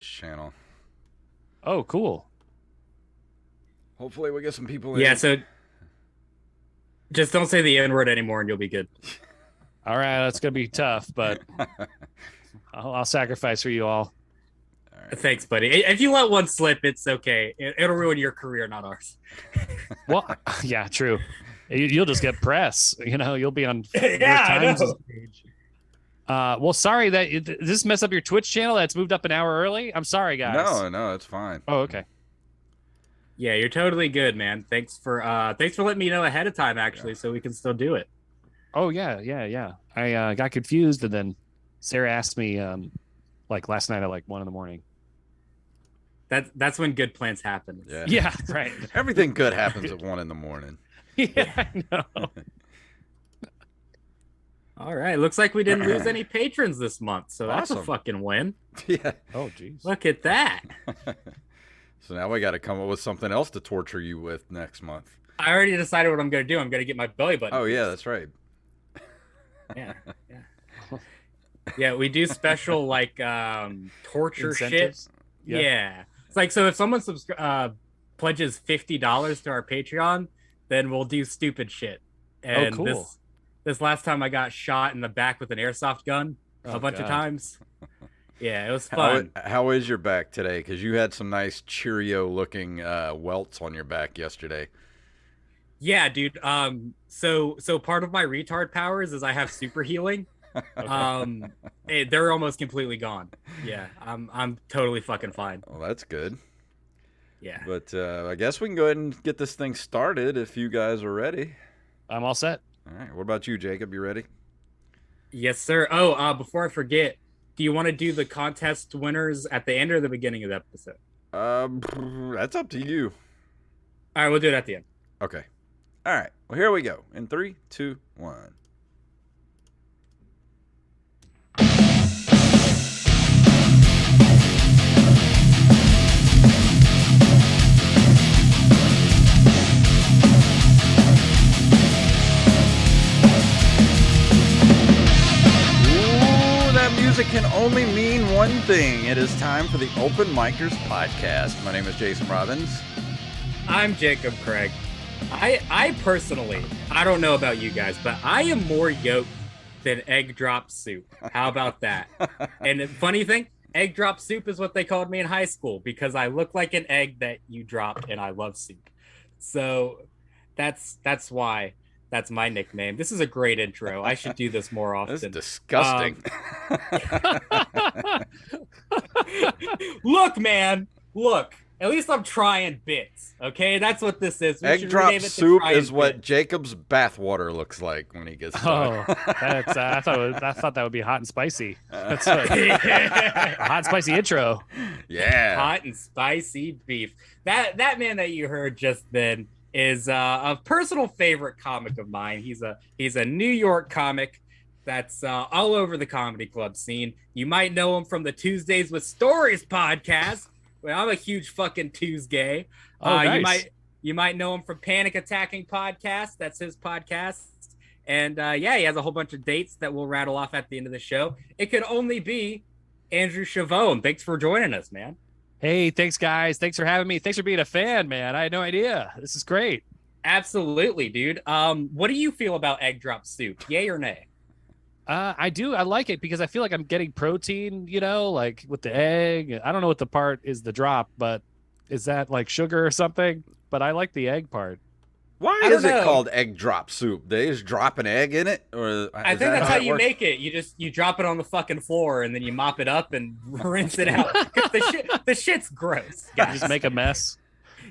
channel. Oh, cool. Hopefully we get some people in. Yeah, so just don't say the N word anymore and you'll be good. All right, that's gonna be tough, but I'll sacrifice for you all. All Thanks, buddy. If you let one slip, it's okay. It'll ruin your career, not ours. Well, yeah, true. You'll just get press. You'll be on New York Yeah, I Times' know. page. Well, sorry that this mess up your Twitch channel. That's moved up an hour early. I'm sorry, guys. No, it's fine. Oh, okay. Yeah, you're totally good, man. Thanks for letting me know ahead of time, actually, so we can still do it. Oh, yeah. I got confused, and then Sarah asked me, like last night at like 1 a.m. That's when good plans happen. Yeah. Yeah, right. Everything good happens at 1 a.m. Yeah, I know. All right. Looks like we didn't lose any patrons this month, so that's a Awesome. fucking win. Yeah. Oh, geez. Look at that. So now we got to come up with something else to torture you with next month. I already decided what I'm gonna do. I'm gonna get my belly button. Oh yeah, that's right. Yeah. Yeah, we do special like torture Incentives? shit. Yeah. It's like, so if someone pledges $50 to our Patreon, then we'll do stupid shit. And cool. this last time I got shot in the back with an airsoft gun Oh, a bunch of God. times. Yeah, it was fun. How is your back today? Because you had some nice Cheerio-looking welts on your back yesterday. Yeah, dude. So part of my retard powers is I have super healing. They're almost completely gone. Yeah, I'm totally fucking fine. Well, that's good. Yeah. But I guess we can go ahead and get this thing started if you guys are ready. I'm all set. All right. What about you, Jacob? You ready? Yes, sir. Oh, before I forget, do you want to do the contest winners at the end or the beginning of the episode? That's up to you. All right, we'll do it at the end. Okay. All right. Well, here we go. In 3, 2, 1. Music can only mean one thing. It is time for the Open Micers podcast. My name is Jason Robbins. I'm Jacob Craig. I personally, I don't know about you guys, but I am more yoked than egg drop soup. How about that? And the funny thing, egg drop soup is what they called me in high school because I look like an egg that you dropped and I love soup. So that's why that's my nickname. This is a great intro. I should do this more often. This is disgusting. Look, man. Look. At least I'm trying bits. Okay, that's what this is. Egg drop soup is what Jacob's bathwater looks like when he gets done. Oh, that's I thought that would be hot and spicy. That's what, a hot and spicy intro. Yeah. Hot and spicy beef. That man that you heard just then is a personal favorite comic of mine. He's a New York comic that's all over the comedy club scene. You might know him from the Tuesdays with Stories podcast. Well, I'm a huge fucking Tuesday. Oh, nice. You might know him from Panic Attacking Podcast. That's his podcast. And yeah, he has a whole bunch of dates that we'll rattle off at the end of the show. It could only be Andrew Schiavone. Thanks for joining us, man. Hey, thanks, guys. Thanks for having me. Thanks for being a fan, man. I had no idea. This is great. Absolutely, dude. What do you feel about egg drop soup? Yay or nay? I do. I like it because I feel like I'm getting protein, like with the egg. I don't know what the part is the drop, but is that like sugar or something? But I like the egg part. Why is it called egg drop soup? They just drop an egg in it? Or I think that's how you make it. You drop it on the fucking floor and then you mop it up and rinse it out. The shit's gross, guys. You just make a mess.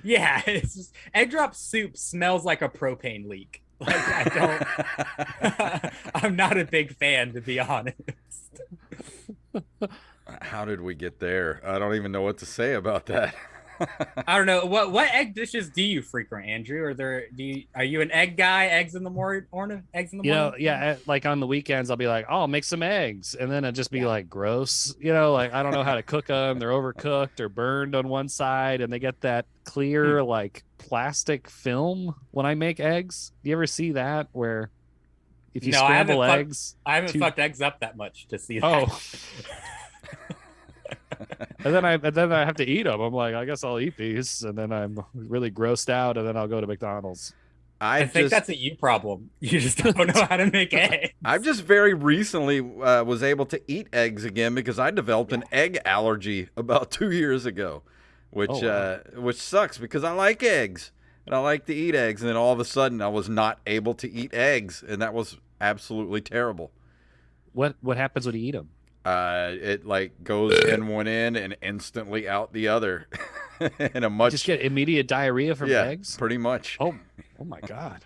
Yeah, it's just, egg drop soup smells like a propane leak. Like I'm not a big fan, to be honest. How did we get there? I don't even know what to say about that. I don't know. What egg dishes do you frequent, Andrew? Are you an egg guy? Eggs in the morning? Eggs in the morning? Yeah. Like on the weekends, I'll be like, oh, I'll make some eggs, and then it'll just be like gross. Like I don't know how to cook them. They're overcooked or burned on one side, and they get that clear like plastic film when I make eggs. Do you ever see that where if you scramble eggs? I haven't fucked eggs up that much to see that. Oh. And then I have to eat them. I'm like, I guess I'll eat these, and then I'm really grossed out, and then I'll go to McDonald's. I think that's a you problem. You just don't know how to make eggs. I've just very recently was able to eat eggs again because I developed an egg allergy about 2 years ago, which sucks because I like eggs and I like to eat eggs, and then all of a sudden I was not able to eat eggs, and that was absolutely terrible. What happens when you eat them? It like goes in one end and instantly out the other. In a much You just get immediate diarrhea from eggs? Pretty much. Oh my God.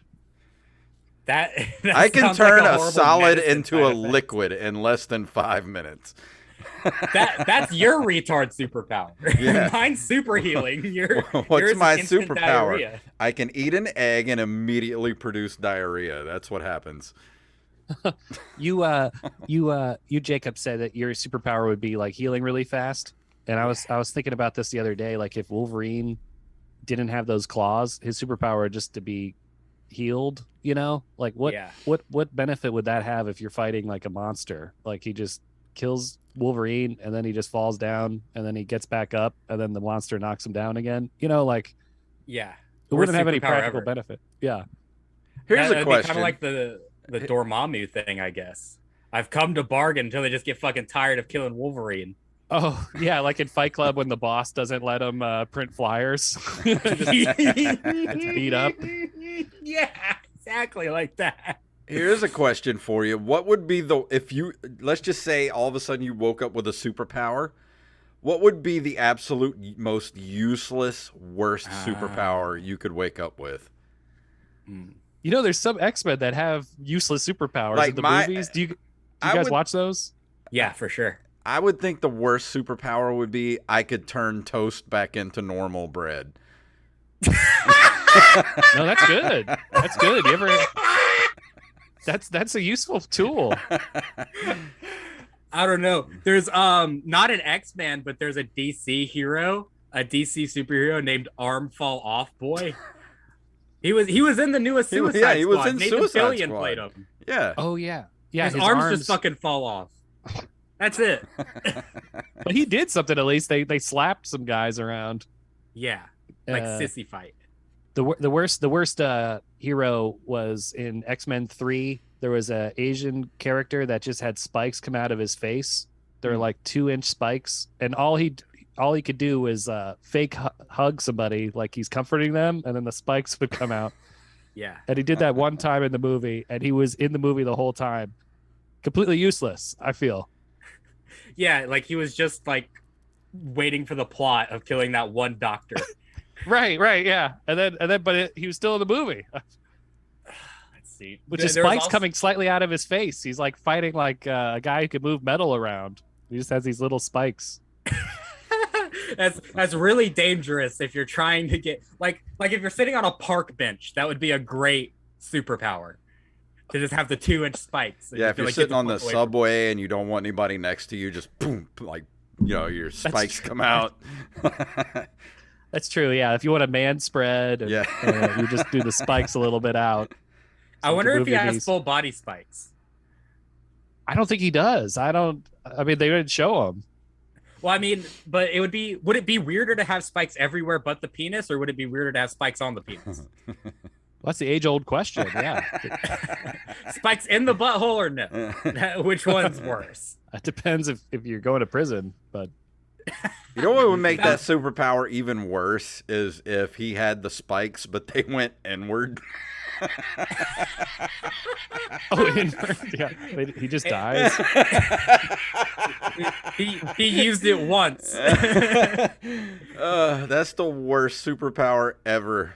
That I can turn like a solid into a liquid in less than 5 minutes. That's your retard superpower. Yeah. Mine's super healing. What's my superpower? Diarrhea. I can eat an egg and immediately produce diarrhea. That's what happens. You Jacob said that your superpower would be like healing really fast. And I was thinking about this the other day. Like if Wolverine didn't have those claws, his superpower would just to be healed, you know? Like what benefit would that have if you're fighting like a monster? Like he just kills Wolverine and then he just falls down and then he gets back up and then the monster knocks him down again. You know, like it wouldn't have any practical benefit. Yeah. Here's a question. Kind of like the Dormammu thing, I guess. I've come to bargain until they just get fucking tired of killing Wolverine. Oh, yeah, like in Fight Club when the boss doesn't let him print flyers. Just beat up. Yeah, exactly like that. Here's a question for you. What would be let's just say all of a sudden you woke up with a superpower, what would be the absolute most useless, worst superpower you could wake up with? You know, there's some X-Men that have useless superpowers like in the movies. Do you guys watch those? Yeah, for sure. I would think the worst superpower would be I could turn toast back into normal bread. No, that's good. That's good. You ever? That's a useful tool. I don't know. There's not an X-Man, but there's a DC hero, a DC superhero named Arm Fall Off Boy. He was in the newest Suicide Squad. He was in Nathan Suicide Fillion Squad. played him. Yeah. Oh yeah. Yeah. His arms just fucking fall off. That's it. But he did something at least. They slapped some guys around. Yeah, like sissy fight. The worst hero was in X-Men 3. There was a Asian character that just had spikes come out of his face. They're like 2-inch spikes, and all he could do was fake hug somebody like he's comforting them, and then the spikes would come out. Yeah. And he did that one time in the movie, and he was in the movie the whole time. Completely useless, I feel. Yeah, like he was just like waiting for the plot of killing that one doctor. Right, yeah. And then he was still in the movie. Let's see. Which is spikes coming slightly out of his face. He's like fighting like a guy who can move metal around. He just has these little spikes. That's really dangerous if you're trying to get like if you're sitting on a park bench, that would be a great superpower. To just have the 2-inch spikes. Yeah, if you're sitting on the subway and you don't want anybody next to you, just boom, like, you know, your spikes come out. That's true. Yeah, if you want a man spread, and, you just do the spikes a little bit out. I wonder if he has full body spikes. I don't think he does. I mean, they didn't show him. Well, I mean, but would it be weirder to have spikes everywhere but the penis, or would it be weirder to have spikes on the penis? Well, that's the age-old question, yeah. Spikes in the butthole or no? Which one's worse? It depends if you're going to prison, but... You know what would make that superpower even worse is if he had the spikes, but they went inward. Inward? Yeah. He just dies? he used it once. That's the worst superpower ever.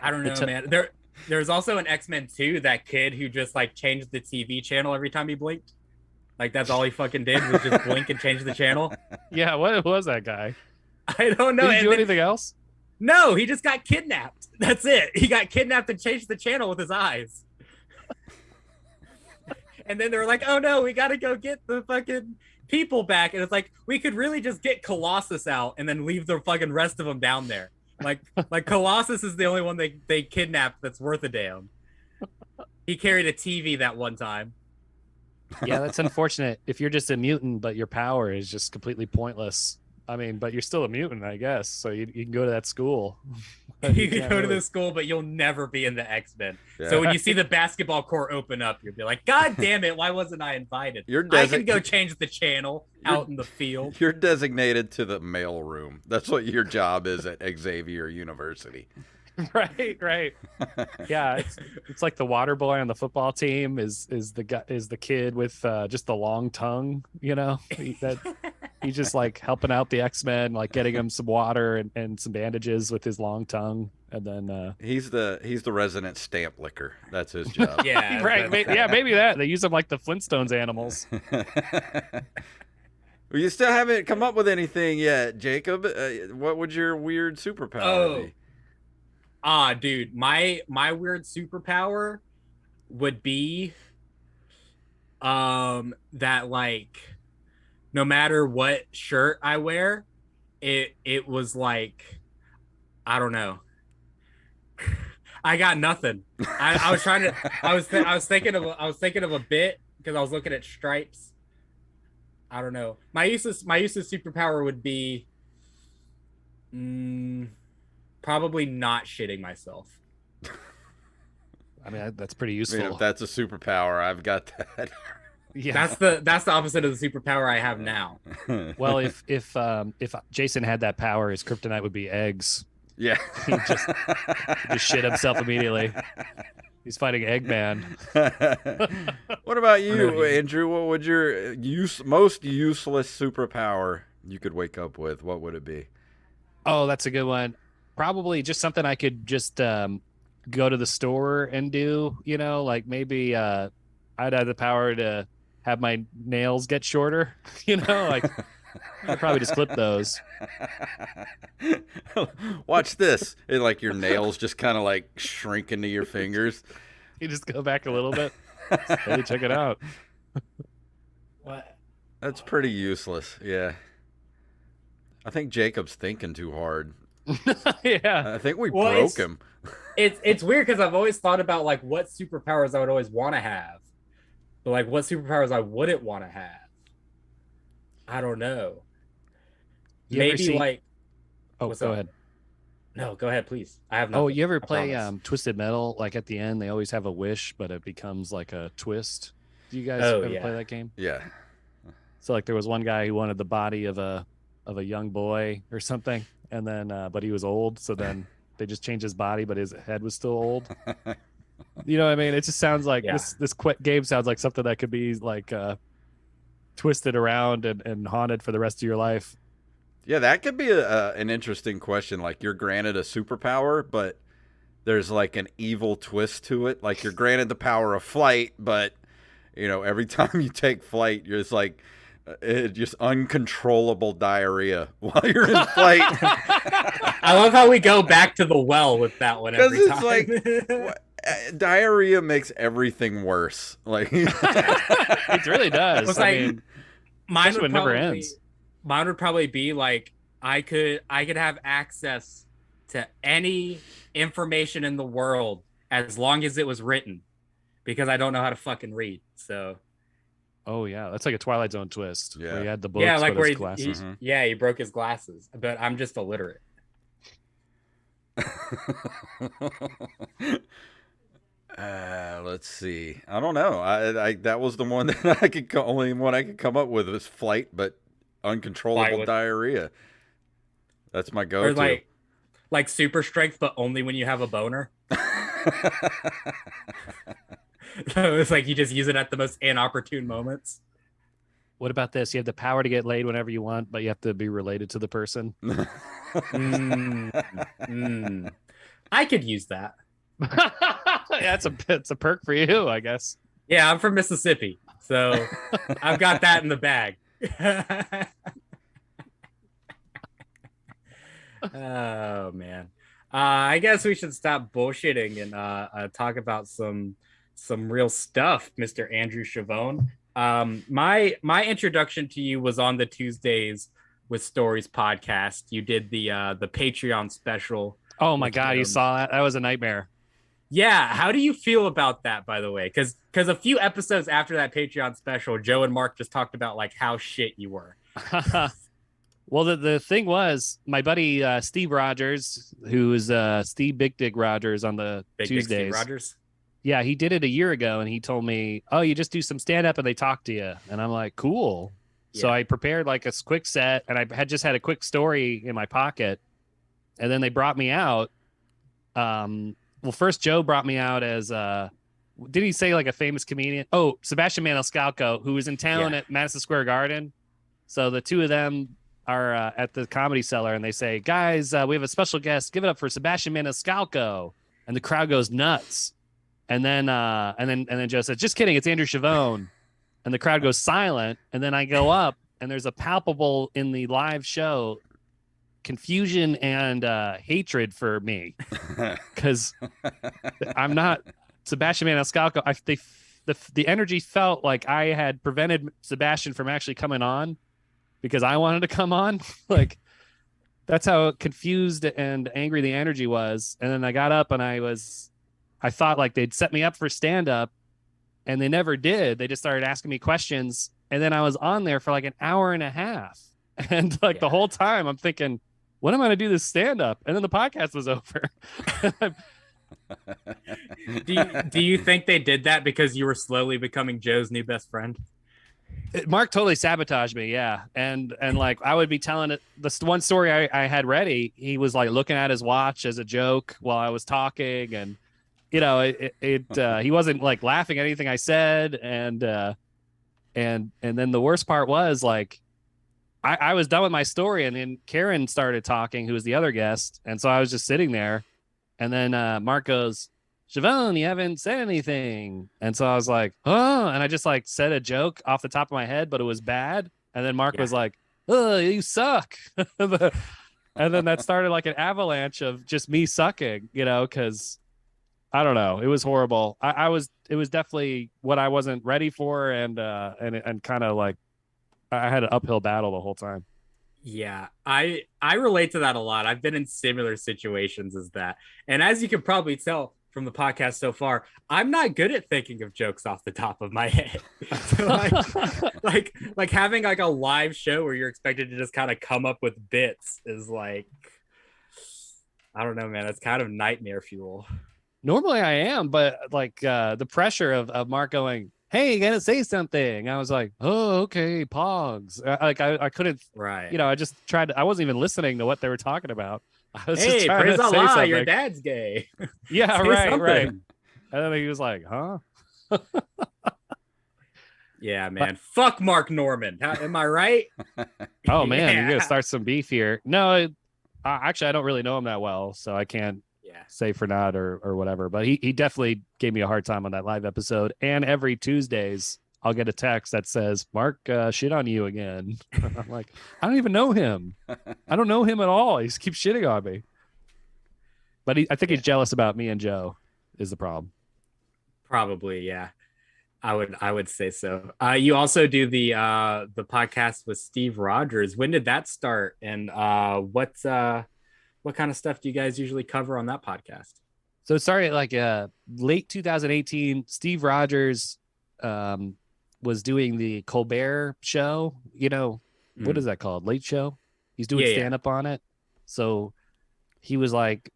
I don't know, man. There's also an X-Men 2, that kid who just like changed the TV channel every time he blinked. Like that's all he fucking did was just blink and change the channel. Yeah, what was that guy? I don't know. Did he do anything else? No, he just got kidnapped. That's it. He got kidnapped and changed the channel with his eyes. And then they were like, oh no, we gotta go get the fucking people back. And it's like, we could really just get Colossus out and then leave the fucking rest of them down there. Like Colossus is the only one they kidnapped that's worth a damn. He carried a TV that one time. Yeah, that's unfortunate. If you're just a mutant, but your power is just completely pointless. I mean, but you're still a mutant, I guess. So you can go to that school. But You can can't go to really- the school, but you'll never be in the X-Men. Yeah. So when you see the basketball court open up, you'll be like, God damn it, why wasn't I invited? You're I can go change the channel You're- out in the field. You're designated to the mail room. That's what your job is at Xavier University. Right. Yeah, it's like the water boy on the football team is the kid with just the long tongue, he's just like helping out the X-Men, like getting him some water and some bandages with his long tongue, and then He's the resident stamp licker. That's his job. Yeah, right, maybe that they use them like the Flintstones animals. Well, you still haven't come up with anything yet, Jacob. What would your weird superpower be? Dude, my weird superpower would be that, like, no matter what shirt I wear, it was like, I don't know. I got nothing. I was trying to I was thinking of a bit because I was looking at stripes. I don't know. My useless superpower would be probably not shitting myself. I mean, that's pretty I useful. mean, if that's a superpower, I've got that. Yeah, That's the opposite of the superpower I have now. well, if Jason had that power, his kryptonite would be eggs. Yeah. He just shit himself immediately. He's fighting Eggman. What about you, Andrew? What would your most useless superpower you could wake up with? What would it be? Oh, that's a good one. Probably just something I could just go to the store and do, like maybe I'd have the power to have my nails get shorter, like I'd probably just clip those. Watch this. And like your nails just kind of like shrink into your fingers. You just go back a little bit. Hey, check it out. What? That's pretty useless. Yeah. I think Jacob's thinking too hard. Yeah. I think we Well, broke him. It's weird because I've always thought about like what superpowers I would always want to have, but like what superpowers I wouldn't want to have. I don't know. You ever Maybe see- like. Oh, What's go up? ahead. No, go ahead, please. I have. Oh, Nothing, you ever I play promise. Twisted Metal? Like at the end, they always have a wish, but it becomes like a twist. Do you guys Oh, ever yeah. play that game? Yeah. So like there was one guy who wanted the body of a young boy or something, and then but he was old, so then they just changed his body, but his head was still old. You know what I mean? It just sounds like Yeah. this game sounds like something that could be like twisted around and haunted for the rest of your life. Yeah, that could be an interesting question. Like you're granted a superpower, but there's like an evil twist to it. Like you're granted the power of flight, but every time you take flight, you're just like just uncontrollable diarrhea while you're in flight. I love how we go back to the well with that one every Because time. it's like diarrhea makes everything worse. Like It really does. It's I like- mean, Mine especially would when it never probably- ends. Mine would probably be like I could have access to any information in the world as long as it was written, because I don't know how to fucking read. So oh yeah, that's like a Twilight Zone twist. Yeah. Where he had the books, yeah, like but where his he, glasses. he broke his glasses, but I'm just illiterate. Let's see. I don't know. I that was the one that only one I could come up with was flight, but uncontrollable Flight with- diarrhea. That's my Or go-to. like super strength, but only when you have a boner. So it's like you just use it at the most inopportune moments. What about this? You have the power to get laid whenever you want, but you have to be related to the person. I could use that. Yeah, it's a perk for you, I guess. Yeah, I'm from Mississippi, so I've got that in the bag. Oh man, I guess we should stop bullshitting and talk about some real stuff, Mr. Andrew Schiavone. My introduction to you was on the Tuesdays with Stories podcast. You did the Patreon special. Oh my With god, you him. saw that? That was a nightmare. Yeah, how do you feel about that, by the way? Because a few episodes after that Patreon special, Joe and Mark just talked about like how shit you were. Well, the thing was, my buddy Steve Rogers, who is Steve Big Dick Rogers on the Big Dick Steve Tuesdays. Rogers. Yeah, he did it a year ago, and he told me, "Oh, you just do some stand up, and they talk to you." And I'm like, "Cool." So Yeah. I prepared like a quick set, and I had just had a quick story in my pocket, and then they brought me out. Well, first Joe brought me out as did he say like a famous comedian? Oh, Sebastian Maniscalco, who was in town Yeah. at Madison Square Garden. So the two of them are at the Comedy Cellar, and they say, "Guys, we have a special guest. Give it up for Sebastian Maniscalco." And the crowd goes nuts. And then Joe says, "Just kidding, it's Andrew Schiavone." And the crowd goes silent. And then I go up, and there's a palpable in the live show confusion and hatred for me because I'm not Sebastian Maniscalco. The energy felt like I had prevented Sebastian from actually coming on because I wanted to come on. Like that's how confused and angry the energy was. And then I got up and I thought like they'd set me up for stand up, and they never did. They just started asking me questions, and then I was on there for like an hour and a half, and like the whole time I'm thinking, when am I going to do this stand up? And then the podcast was over. Do you think they did that because you were slowly becoming Joe's new best friend? Mark totally sabotaged me, yeah. And like I would be telling it this one story I had ready. He was like looking at his watch as a joke while I was talking, and you know, he wasn't like laughing at anything I said, and then the worst part was like I was done with my story, and then Karen started talking, who was the other guest, and so I was just sitting there, and then Mark goes, "Schiavone, you haven't said anything," and so I was like, "Oh," and I just like said a joke off the top of my head, but it was bad, and then Mark was like, "Oh, you suck," and then that started like an avalanche of just me sucking, you know, because I don't know, it was horrible. It was definitely what I wasn't ready for, and kind of like. I had an uphill battle the whole time. Yeah, I relate to that a lot. I've been in similar situations as that. And as you can probably tell from the podcast so far, I'm not good at thinking of jokes off the top of my head. So like having like a live show where you're expected to just kind of come up with bits is like, I don't know, man. It's kind of nightmare fuel. Normally I am, but like the pressure of Mark going, "Hey, you gotta say something." I was like, "Oh, okay, pogs." I couldn't, Right. you know, I just tried to, I wasn't even listening to what they were talking about. I was just Hey, trying praise to say Allah, something. your dad's gay. Yeah, Say right, something. right. And then he was like, "Huh?" Yeah, man. Fuck Mark Norman. Am I right? Oh man, you're gonna Yeah. start some beef here. No, actually, I don't really know him that well, so I can't Yeah. say for not or whatever. But he definitely gave me a hard time on that live episode. And every Tuesdays, I'll get a text that says, "Mark, shit on you again." I'm like, I don't even know him. I don't know him at all. He just keeps shitting on me. But I think he's jealous about me and Joe is the problem. Probably, yeah. I would say so. You also do the podcast with Steve Rogers. When did that start? And what kind of stuff do you guys usually cover on that podcast? So it started like late 2018. Steve Rogers was doing the Colbert show. You know, what is that called? Late Show. He's doing stand up on it. So he was like,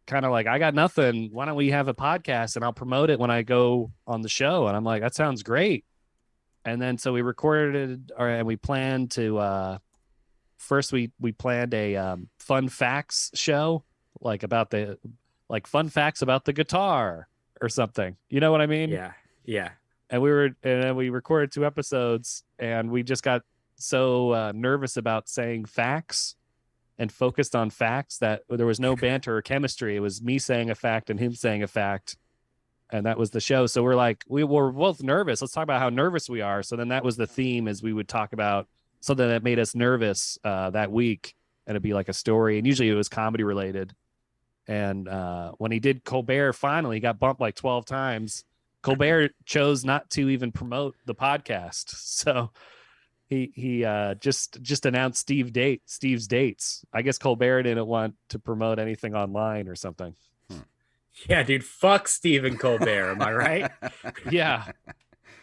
kind of like, "I got nothing. Why don't we have a podcast and I'll promote it when I go on the show?" And I'm like, "That sounds great." And then so we recorded it, and we planned to first we planned a fun facts show, like about the fun facts about the guitar or something. You know what I mean? Yeah. Yeah. And then we recorded 2 episodes, and we just got so nervous about saying facts and focused on facts that there was no banter or chemistry. It was me saying a fact and him saying a fact. And that was the show. So we're like, we were both nervous. Let's talk about how nervous we are. So then that was the theme, as we would talk about something that made us nervous that week. And it'd be like a story. And usually it was comedy related. And when he did Colbert, finally, he got bumped like 12 times. Colbert chose not to even promote the podcast. So he just announced Steve's dates. I guess Colbert didn't want to promote anything online or something. Yeah, dude, fuck Stephen Colbert. Am I right? Yeah.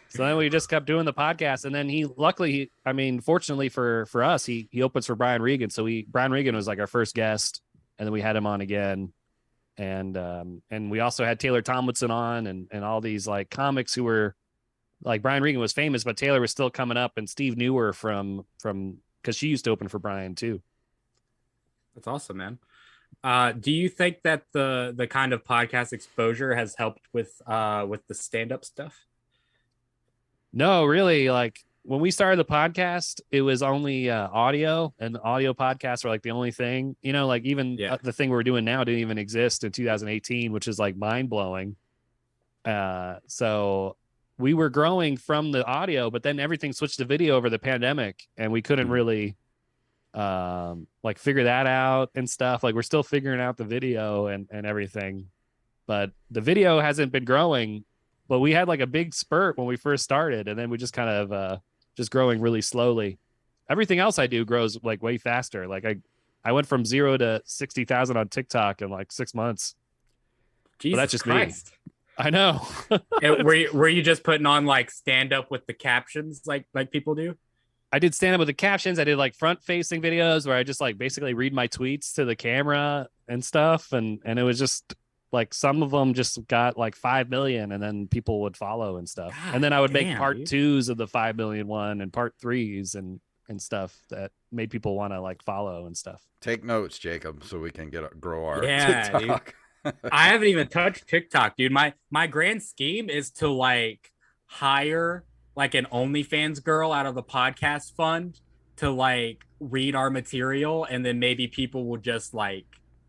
So then we just kept doing the podcast, and then fortunately for us, he opens for Brian Regan. So Brian Regan was like our first guest, and then we had him on again, and we also had Taylor Tomlinson on, and all these like comics who were like Brian Regan was famous, but Taylor was still coming up, and Steve knew her from because she used to open for Brian too. That's awesome, man. Do you think that the kind of podcast exposure has helped with the stand-up stuff? No, really. Like when we started the podcast, it was only audio, and audio podcasts were like the only thing, like even the thing we're doing now didn't even exist in 2018, which is like mind blowing. So we were growing from the audio, but then everything switched to video over the pandemic, and we couldn't really like figure that out and stuff. Like we're still figuring out the video and everything, but the video hasn't been growing. But we had like a big spurt when we first started, and then we just kind of just growing really slowly. Everything else I do grows like way faster. Like I went from 0 to 60,000 on TikTok in like 6 months. Jesus, but that's just Christ. Me. I know. were you just putting on like stand up with the captions like people do? I did stand up with the captions. I did like front facing videos where I just like basically read my tweets to the camera and stuff, and it was just like some of them just got like 5 million, and then people would follow and stuff. God, and then I would make part 2s of the 5 million one and part 3s and stuff that made people want to like follow and stuff. Take notes, Jacob, so we can grow our TikTok. I haven't even touched TikTok, dude. My grand scheme is to like hire like an OnlyFans girl out of the podcast fund to like read our material, and then maybe people will just like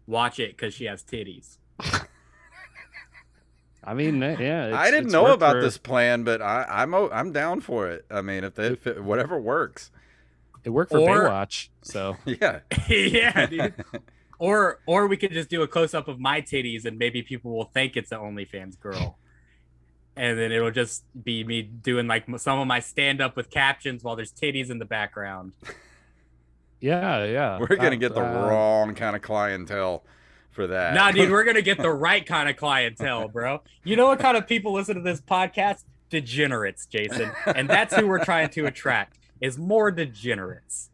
watch it because she has titties. I mean, yeah. I didn't know about this plan, but I'm down for it. I mean, if whatever works. It worked for Baywatch, so yeah, yeah, dude. Or we could just do a close up of my titties, and maybe people will think it's an OnlyFans girl, and then it'll just be me doing like some of my stand up with captions while there's titties in the background. Yeah. We're gonna get the wrong kind of clientele for that. Nah, dude, we're gonna get the right kind of clientele, bro. You know what kind of people listen to this podcast? Degenerates, Jason, and that's who we're trying to attract. Is more degenerates.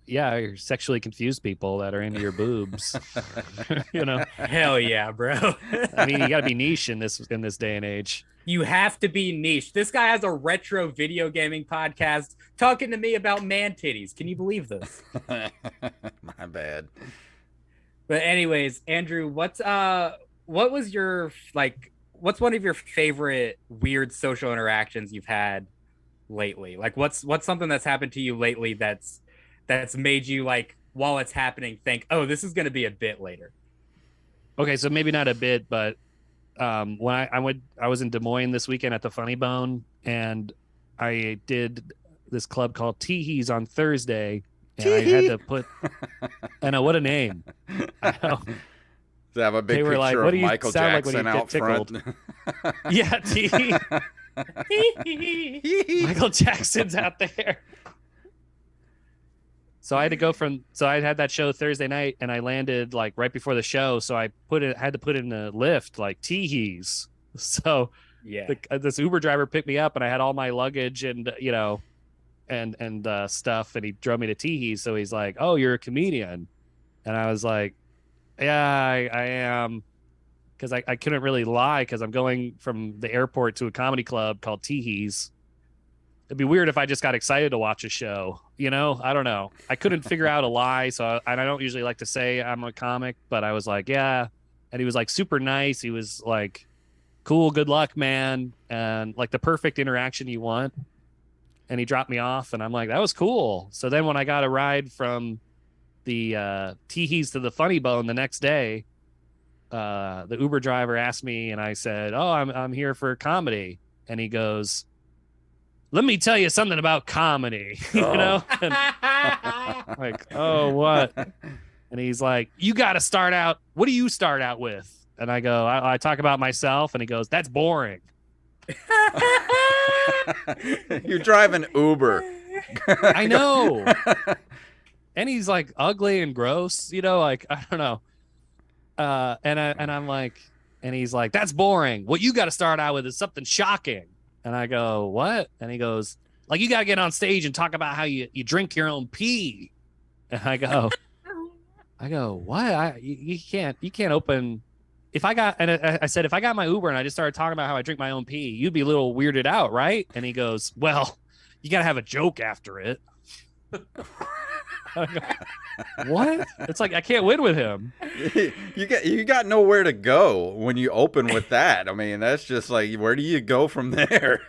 Yeah, you're sexually confused people that are into your boobs. Hell yeah, bro. I mean, you got to be niche in this day and age. You have to be niche. This guy has a retro video gaming podcast talking to me about man titties. Can you believe this? My bad. But anyways, Andrew, what's one of your favorite weird social interactions you've had lately? Like what's something that's happened to you lately that's made you like while it's happening think, oh, this is going to be a bit later? Okay, so maybe not a bit, but when I was in Des Moines this weekend at the Funny Bone, and I did this club called Teehees on Thursday, and I had to put I know what a name. I know. To have a big picture like, of Michael Jackson out front. Yeah, Michael Jackson's out there. So I had to go so I had that show Thursday night, and I landed like right before the show. So I had to put in a lift like Teehees. So yeah, this Uber driver picked me up, and I had all my luggage and and stuff, and he drove me to Teehees. So he's like, "Oh, you're a comedian," and I was like, "Yeah, I am," because I couldn't really lie because I'm going from the airport to a comedy club called Teehees. It'd be weird if I just got excited to watch a show, I don't know. I couldn't figure out a lie, so I don't usually like to say I'm a comic, but I was like, yeah. And he was like super nice. He was like, cool, good luck, man, and like the perfect interaction you want. And he dropped me off, and I'm like, that was cool. So then when I got a ride from the Teehees to the Funny Bone the next day, the Uber driver asked me, and I said, oh, I'm here for comedy. And he goes, let me tell you something about comedy, And like, oh, what? And he's like, you got to start out. What do you start out with? And I go, I talk about myself. And he goes, that's boring. You drive an Uber. I know. And he's like ugly and gross, like, I don't know. I'm like, and he's like, that's boring. What you got to start out with is something shocking. And I go, what? And he goes, like, you got to get on stage and talk about how you drink your own pee. And I go, what? You can't open. If I got, and I said, if I got my Uber and I just started talking about how I drink my own pee, you'd be a little weirded out, right? And he goes, well, you got to have a joke after it. I go, what? It's like, I can't win with him. You got nowhere to go when you open with that. I mean, that's just like, where do you go from there?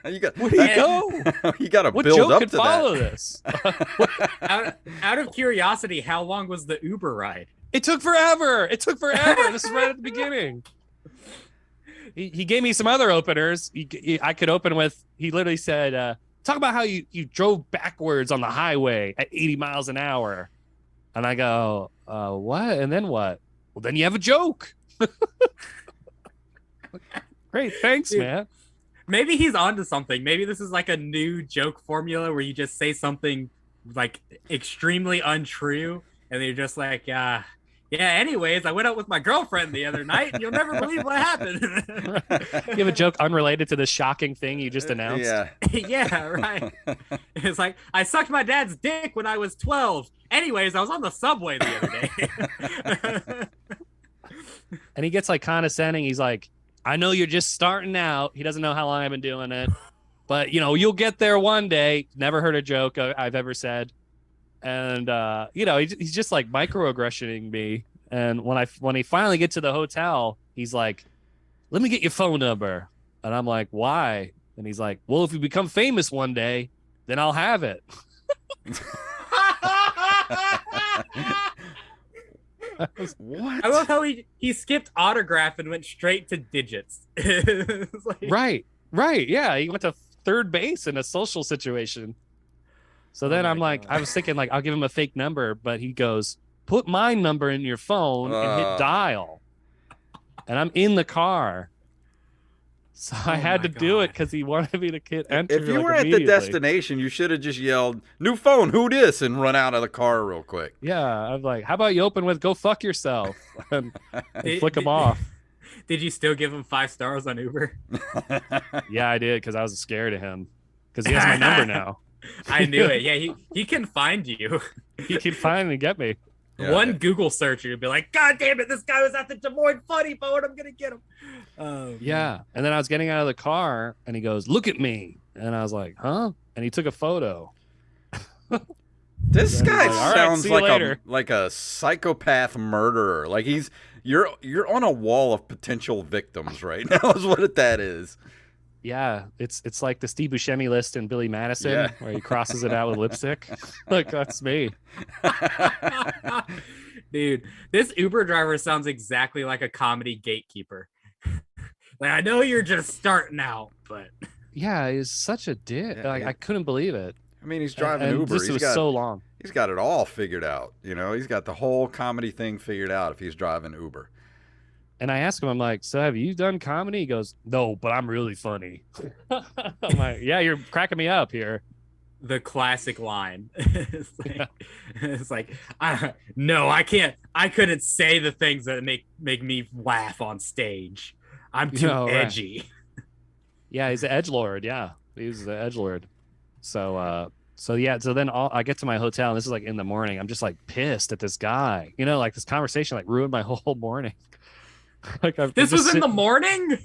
Where do you go? You got to what build joke up could to follow that. this? Out of curiosity, how long was the Uber ride? It took forever. This is right at the beginning. He gave me some other openers. I could open with. He literally said, "Talk about how you drove backwards on the highway at 80 miles an hour." And I go, "What?" And then what? Well, then you have a joke. Great, thanks, Dude, man. Maybe he's onto something. Maybe this is like a new joke formula where you just say something like extremely untrue, and you're just like, yeah. Anyways, I went out with my girlfriend the other night, and you'll never believe what happened. You have a joke unrelated to the shocking thing you just announced. Yeah. Yeah, right. It's like, I sucked my dad's dick when I was 12. Anyways, I was on the subway the other day. And he gets like condescending. He's like, I know you're just starting out. He doesn't know how long I've been doing it, but you'll get there one day. Never heard a joke I've ever said. And he's just like microaggressioning me. And when he finally get to the hotel, he's like, let me get your phone number. And I'm like, why? And he's like, well, if you become famous one day, then I'll have it. What? I love how he skipped autograph and went straight to digits. Right. Yeah. He went to third base in a social situation. So then I'm like, I was thinking like, I'll give him a fake number, but he goes, put my number in your phone and hit dial. And I'm in the car. So I had to do it because he wanted me to hit enter. If you were at the destination, you should have just yelled, new phone, who dis? And run out of the car real quick. Yeah. I'm like, how about you open with go fuck yourself and flick him off. Did you still give him 5 stars on Uber? Yeah, I did because I was scared of him because he has my number now. I knew it. Yeah, he can find you. He can finally get me. Yeah. One Google search, you'd be like, God damn it, this guy was at the Des Moines Funny Bone. I'm going to get him. Yeah. And then I was getting out of the car and he goes, look at me. And I was like, huh? And he took a photo. This guy sounds right, like a psychopath murderer. Like you're on a wall of potential victims right now is what that is. Yeah, it's like the Steve Buscemi list in Billy Madison where he crosses it out with lipstick. Look, that's me. Dude, this Uber driver sounds exactly like a comedy gatekeeper. Like, I know you're just starting out, but yeah, he's such a dick. Like, I couldn't believe it. I mean, he's driving Uber. This was so long. He's got it all figured out. He's got the whole comedy thing figured out if he's driving Uber. And I asked him, I'm like, so have you done comedy? He goes, no, but I'm really funny. I'm like, yeah, you're cracking me up here. The classic line. It's like, no, I can't. I couldn't say the things that make me laugh on stage. I'm too edgy. Right. Yeah, he's an edgelord. Yeah, he's an edgelord. So then I get to my hotel, and this is like in the morning. I'm just like pissed at this guy. Like this conversation like ruined my whole morning. Like this was in the morning.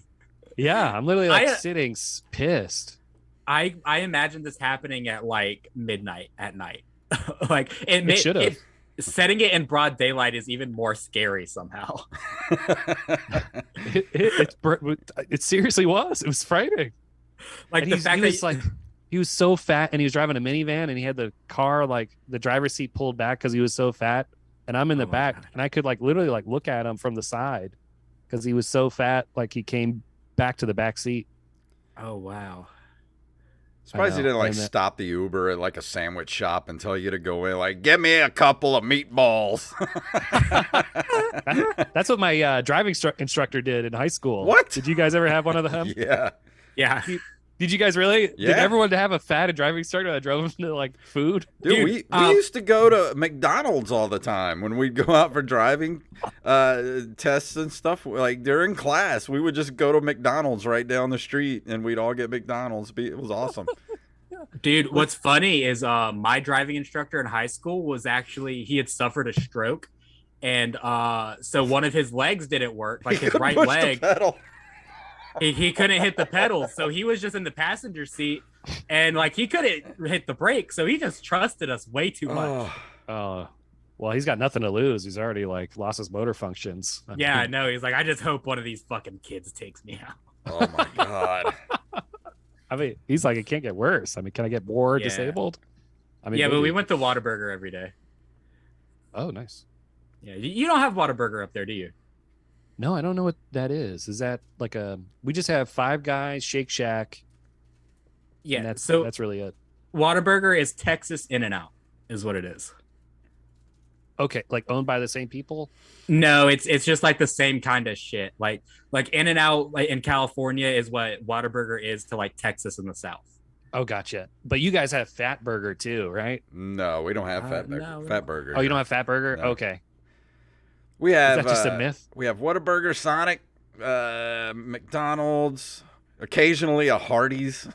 Yeah, I'm literally like sitting pissed. I imagine this happening at like midnight at night. Like it should have. Setting it in broad daylight is even more scary somehow. It seriously was. It was frightening. Like and the fact that like he was so fat, and he was driving a minivan, and he had the car like the driver's seat pulled back because he was so fat, and I'm in the back, and I could like literally like look at him from the side because he was so fat, like he came back to the back seat. Oh wow. Surprised you didn't stop the Uber at like a sandwich shop and tell you to go in like, get me a couple of meatballs. That's what my driving instructor did in high school. What? Did you guys ever have one of them? Yeah. Yeah. Did you guys really? Yeah. Did everyone have a fat and driving instructor that drove them to like food? Dude, we used to go to McDonald's all the time when we'd go out for driving tests and stuff. Like during class, we would just go to McDonald's right down the street, and we'd all get McDonald's. It was awesome. Dude, what's funny is my driving instructor in high school was actually, he had suffered a stroke, and so one of his legs didn't work, like his right leg. He couldn't hit the pedal, so he was just in the passenger seat, and like he couldn't hit the brake, so he just trusted us way too much. Well, he's got nothing to lose. He's already like lost his motor functions. I know. He's like, I just hope one of these fucking kids takes me out. Oh my god. I mean, he's like, it can't get worse. I mean, can I get more disabled? I mean, yeah, but we went to Whataburger every day. Oh, nice. Yeah, you don't have Whataburger up there, do you? No, I don't know what that is. Is that like we just have Five Guys, Shake Shack. Yeah, that's really it. Whataburger is Texas In-N-Out, is what it is. Okay, like owned by the same people? No, it's just like the same kind of shit. Like In-N-Out in California is what Whataburger is to like Texas in the South. Oh, gotcha. But you guys have Fat Burger too, right? No, we don't have Fat Burger. Oh, you don't have Fat Burger? No. Okay. We have. Is that just a myth? We have Whataburger, Sonic, McDonald's, occasionally a Hardee's,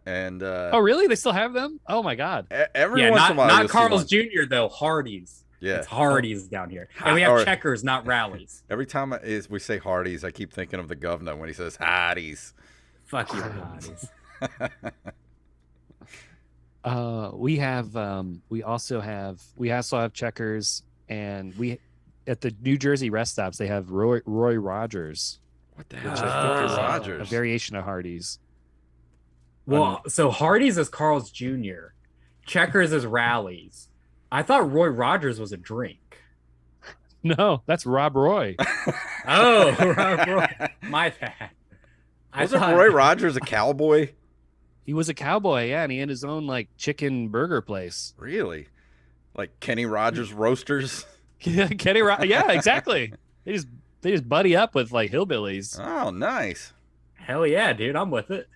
and. Oh, really? They still have them? Oh my god. Every once in a while, not Carl's Jr. though. Hardee's. Yeah, it's Hardee's down here, and we have Checkers, not Rallies. Every time we say Hardee's, I keep thinking of the governor when he says Hardee's. Fuck you, Hardee's. We also have Checkers, and we at the New Jersey rest stops they have Roy Rogers. What the hell? Which I think is a variation of Hardee's. Well, so Hardee's is Carl's Jr. Checkers is Rallies. I thought Roy Rogers was a drink. No, that's Rob Roy. Oh, Rob Roy. My bad. Wasn't Roy Rogers a cowboy? He was a cowboy, yeah, and he had his own like chicken burger place. Really? Like Kenny Rogers Roasters? Yeah, yeah, exactly. They just buddy up with like hillbillies. Oh, nice. Hell yeah, dude, I'm with it.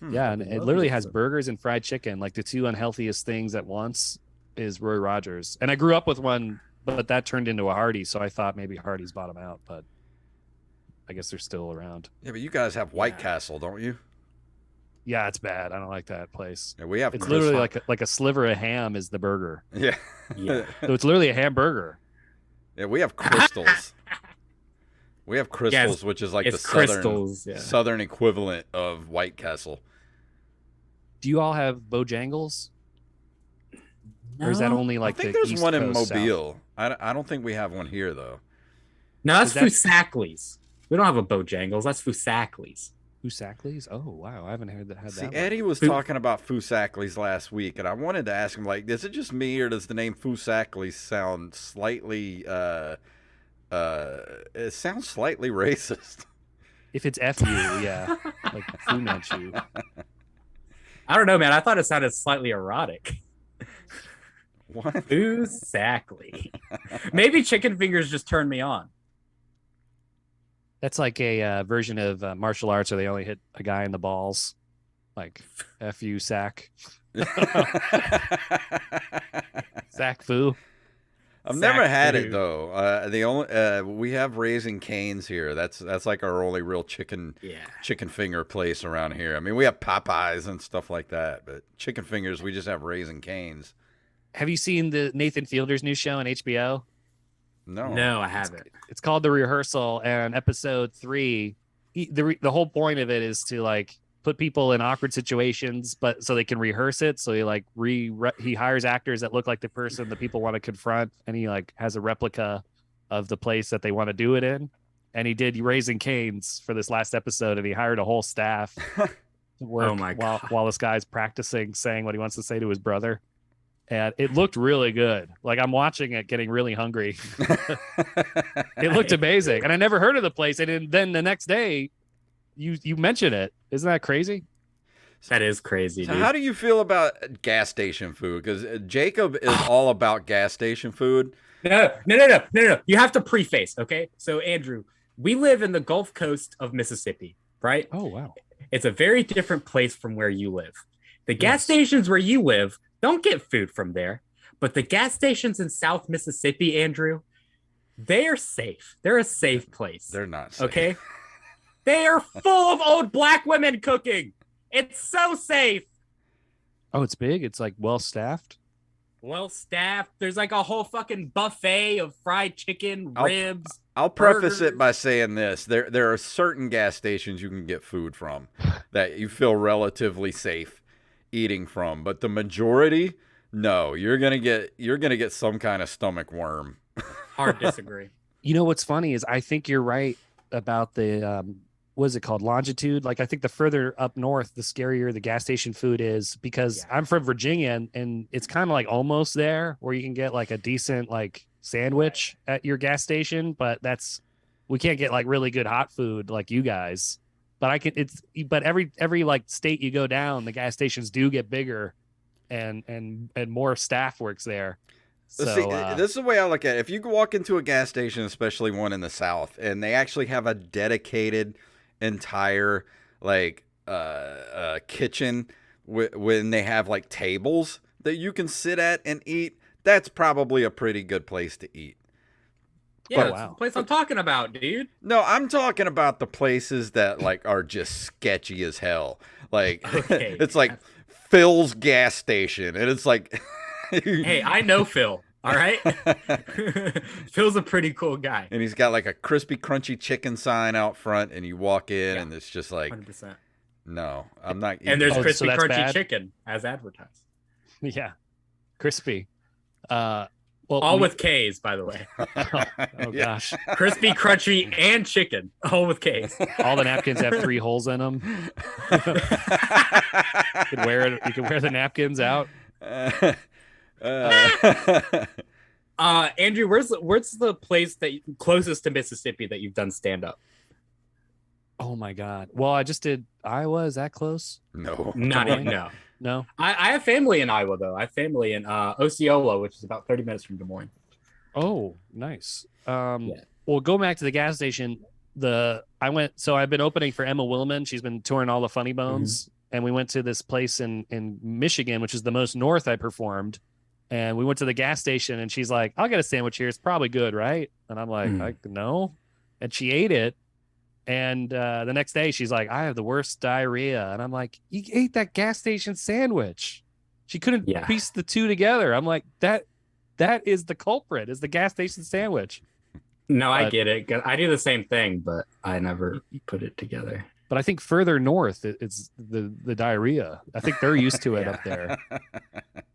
Yeah, and it literally has burgers and fried chicken, like the two unhealthiest things at once is Roy Rogers. And I grew up with one, but that turned into a Hardee's, so I thought maybe Hardee's bought them out, but I guess they're still around. Yeah, but you guys have White Castle, don't you? Yeah, it's bad. I don't like that place. Yeah, we have. It's literally like a sliver of ham is the burger. Yeah. Yeah. So it's literally a hamburger. Yeah, we have Crystals. We have Crystals, which is like the southern equivalent of White Castle. Do you all have Bojangles? No. Or is that only like I think the there's East one in Coast Mobile. I don't think we have one here though. No, that's Fusakli's. We don't have a Bojangles. That's Fusakli's. Fusakli's? Oh wow, I haven't heard that. See, Eddie was talking about Fusakli's last week, and I wanted to ask him, like, is it just me or does the name Fusakli's sound slightly? It sounds slightly racist. If it's FU, yeah, like Fu Manchu. I don't know, man. I thought it sounded slightly erotic. What? Fusakli. Maybe chicken fingers just turned me on. That's like a version of martial arts where they only hit a guy in the balls, like FU sack. Sack Fu. I've never had it though. The only we have Raising Cane's here. That's like our only real chicken finger place around here. I mean, we have Popeyes and stuff like that, but chicken fingers we just have Raising Cane's. Have you seen the Nathan Fielder's new show on HBO? No, I haven't. It's called The Rehearsal, and episode 3, the whole point of it is to like put people in awkward situations, but so they can rehearse it. So he like he hires actors that look like the person that people want to confront, and he like has a replica of the place that they want to do it in. And he did Raising Cane's for this last episode, and he hired a whole staff to work while this guy's practicing saying what he wants to say to his brother. And it looked really good. Like I'm watching it, getting really hungry. It looked amazing, and I never heard of the place. And then the next day, you mention it. Isn't that crazy? That is crazy. So dude. How do you feel about gas station food? Because Jacob is all about gas station food. No. You have to preface, okay? So Andrew, we live in the Gulf Coast of Mississippi, right? Oh wow. It's a very different place from where you live. The gas Yes. stations where you live don't get food from there, but the gas stations in South Mississippi, Andrew, they are safe. They're a safe place. They're not safe. Okay. They are full of old black women cooking. It's so safe. Oh, it's big. It's like well staffed. Well staffed. There's like a whole fucking buffet of fried chicken, ribs. I'll preface burgers. it by saying this: there are certain gas stations you can get food from that you feel relatively safe eating from, but the majority, no, you're gonna get some kind of stomach worm. Hard disagree. You know what's funny is I think you're right about the what is it called, longitude. Like I think the further up north, the scarier the gas station food is, because Yeah. I'm from Virginia and it's kind of like almost there where you can get like a decent like sandwich at your gas station, but we can't get like really good hot food like you guys. But but every like state you go down, the gas stations do get bigger and more staff works there. So See, this is the way I look at it. If you walk into a gas station, especially one in the South, and they actually have a dedicated entire like kitchen when they have like tables that you can sit at and eat, that's probably a pretty good place to eat. Yeah, But- that's the place I'm talking about, dude. No, I'm talking about the places that like are just sketchy as hell. Like Okay. it's like Phil's gas station, and it's like, Hey, I know Phil. All right. Phil's a pretty cool guy. and he's got like a crispy, crunchy chicken sign out front, and you walk in, Yeah. and it's just like, 100%. no, I'm not. And there's Oh, so crispy, that's crunchy bad? chicken as advertised. yeah, crispy. Well, All with K's, by the way. oh Yeah. gosh, Crispy, crunchy, and chicken. All with K's. all the napkins have 3 holes in them. You can wear the napkins out. Andrew, where's the place that closest to Mississippi that you've done stand up? Oh my god. Well, I just did Iowa. Is that close? No. Not Des even, Moines? no. No. I have family in Iowa though. I have family in Osceola, which is about 30 minutes from Des Moines. Oh, nice. Yeah. Well, go back to the gas station. I've been opening for Emma Willman. She's been touring all the Funny Bones, and we went to this place in Michigan, which is the most north I performed. And we went to the gas station, and she's like, "I'll get a sandwich here. It's probably good, right?" And I'm like, "No." And she ate it. And the next day, she's like, "I have the worst diarrhea." And I'm like, "You ate that gas station sandwich." She couldn't Yeah. piece the two together. I'm like, that is the culprit, is the gas station sandwich. No, I But- get it. 'Cause I do the same thing, but I never put it together. But I think further north, it's the diarrhea. I think they're used to it Yeah. up there.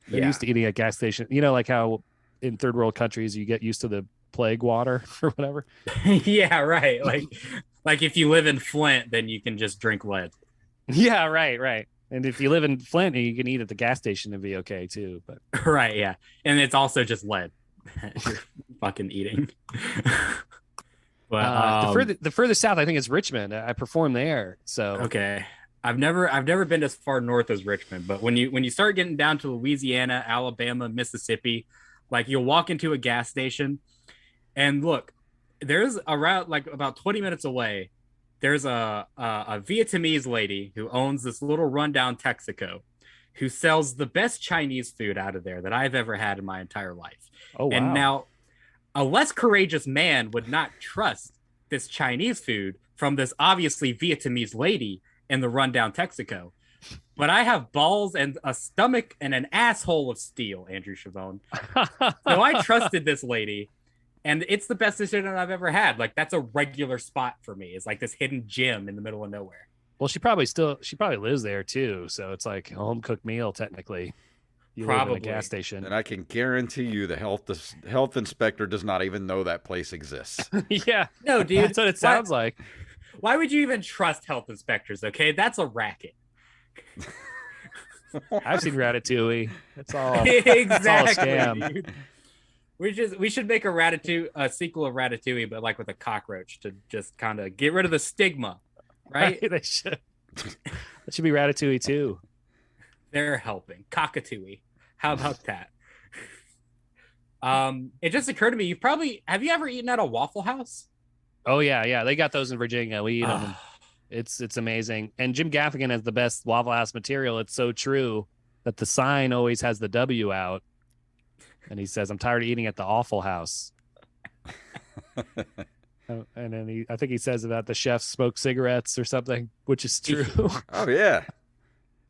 They're Yeah. used to eating at gas station. You know, like how in third world countries you get used to the plague water or whatever. Yeah, right. Like if you live in Flint, then you can just drink lead. Yeah, right. And if you live in Flint, you can eat at the gas station and be okay too. But Right, yeah. And it's also just lead. You're fucking eating. But the further south, I think it's Richmond. I performed there. So okay. I've never been as far north as Richmond, but when you start getting down to Louisiana, Alabama, Mississippi, like you'll walk into a gas station and look, there's around like about 20 minutes away, there's a Vietnamese lady who owns this little rundown Texaco who sells the best Chinese food out of there that I've ever had in my entire life. oh wow. And now a less courageous man would not trust this Chinese food from this obviously Vietnamese lady in the rundown Texaco. But I have balls and a stomach and an asshole of steel, Andrew Schiavone. So I trusted this lady, and it's the best decision I've ever had. Like, that's a regular spot for me. It's like this hidden gem in the middle of nowhere. Well, she probably lives there too. So it's like a home cooked meal technically. You live in Probably. a gas station. And I can guarantee you the health inspector does not even know that place exists. Yeah, No, dude. that's what it sounds like. Why would you even trust health inspectors? Okay, that's a racket. I've seen Ratatouille. It's all Exactly. scam. Dude. We should make a sequel of Ratatouille, but like with a cockroach to just kind of get rid of the stigma, right? They should. That should be Ratatouille too. They're helping. Cockatooey. How about that? It just occurred to me, have you ever eaten at a Waffle House? Oh yeah. They got those in Virginia. We eat them. It's amazing. And Jim Gaffigan has the best Waffle House material. It's so true that the sign always has the W out. And he says, "I'm tired of eating at the Awful House." And then I think he says that the chefs smoke cigarettes or something, which is true. Oh yeah,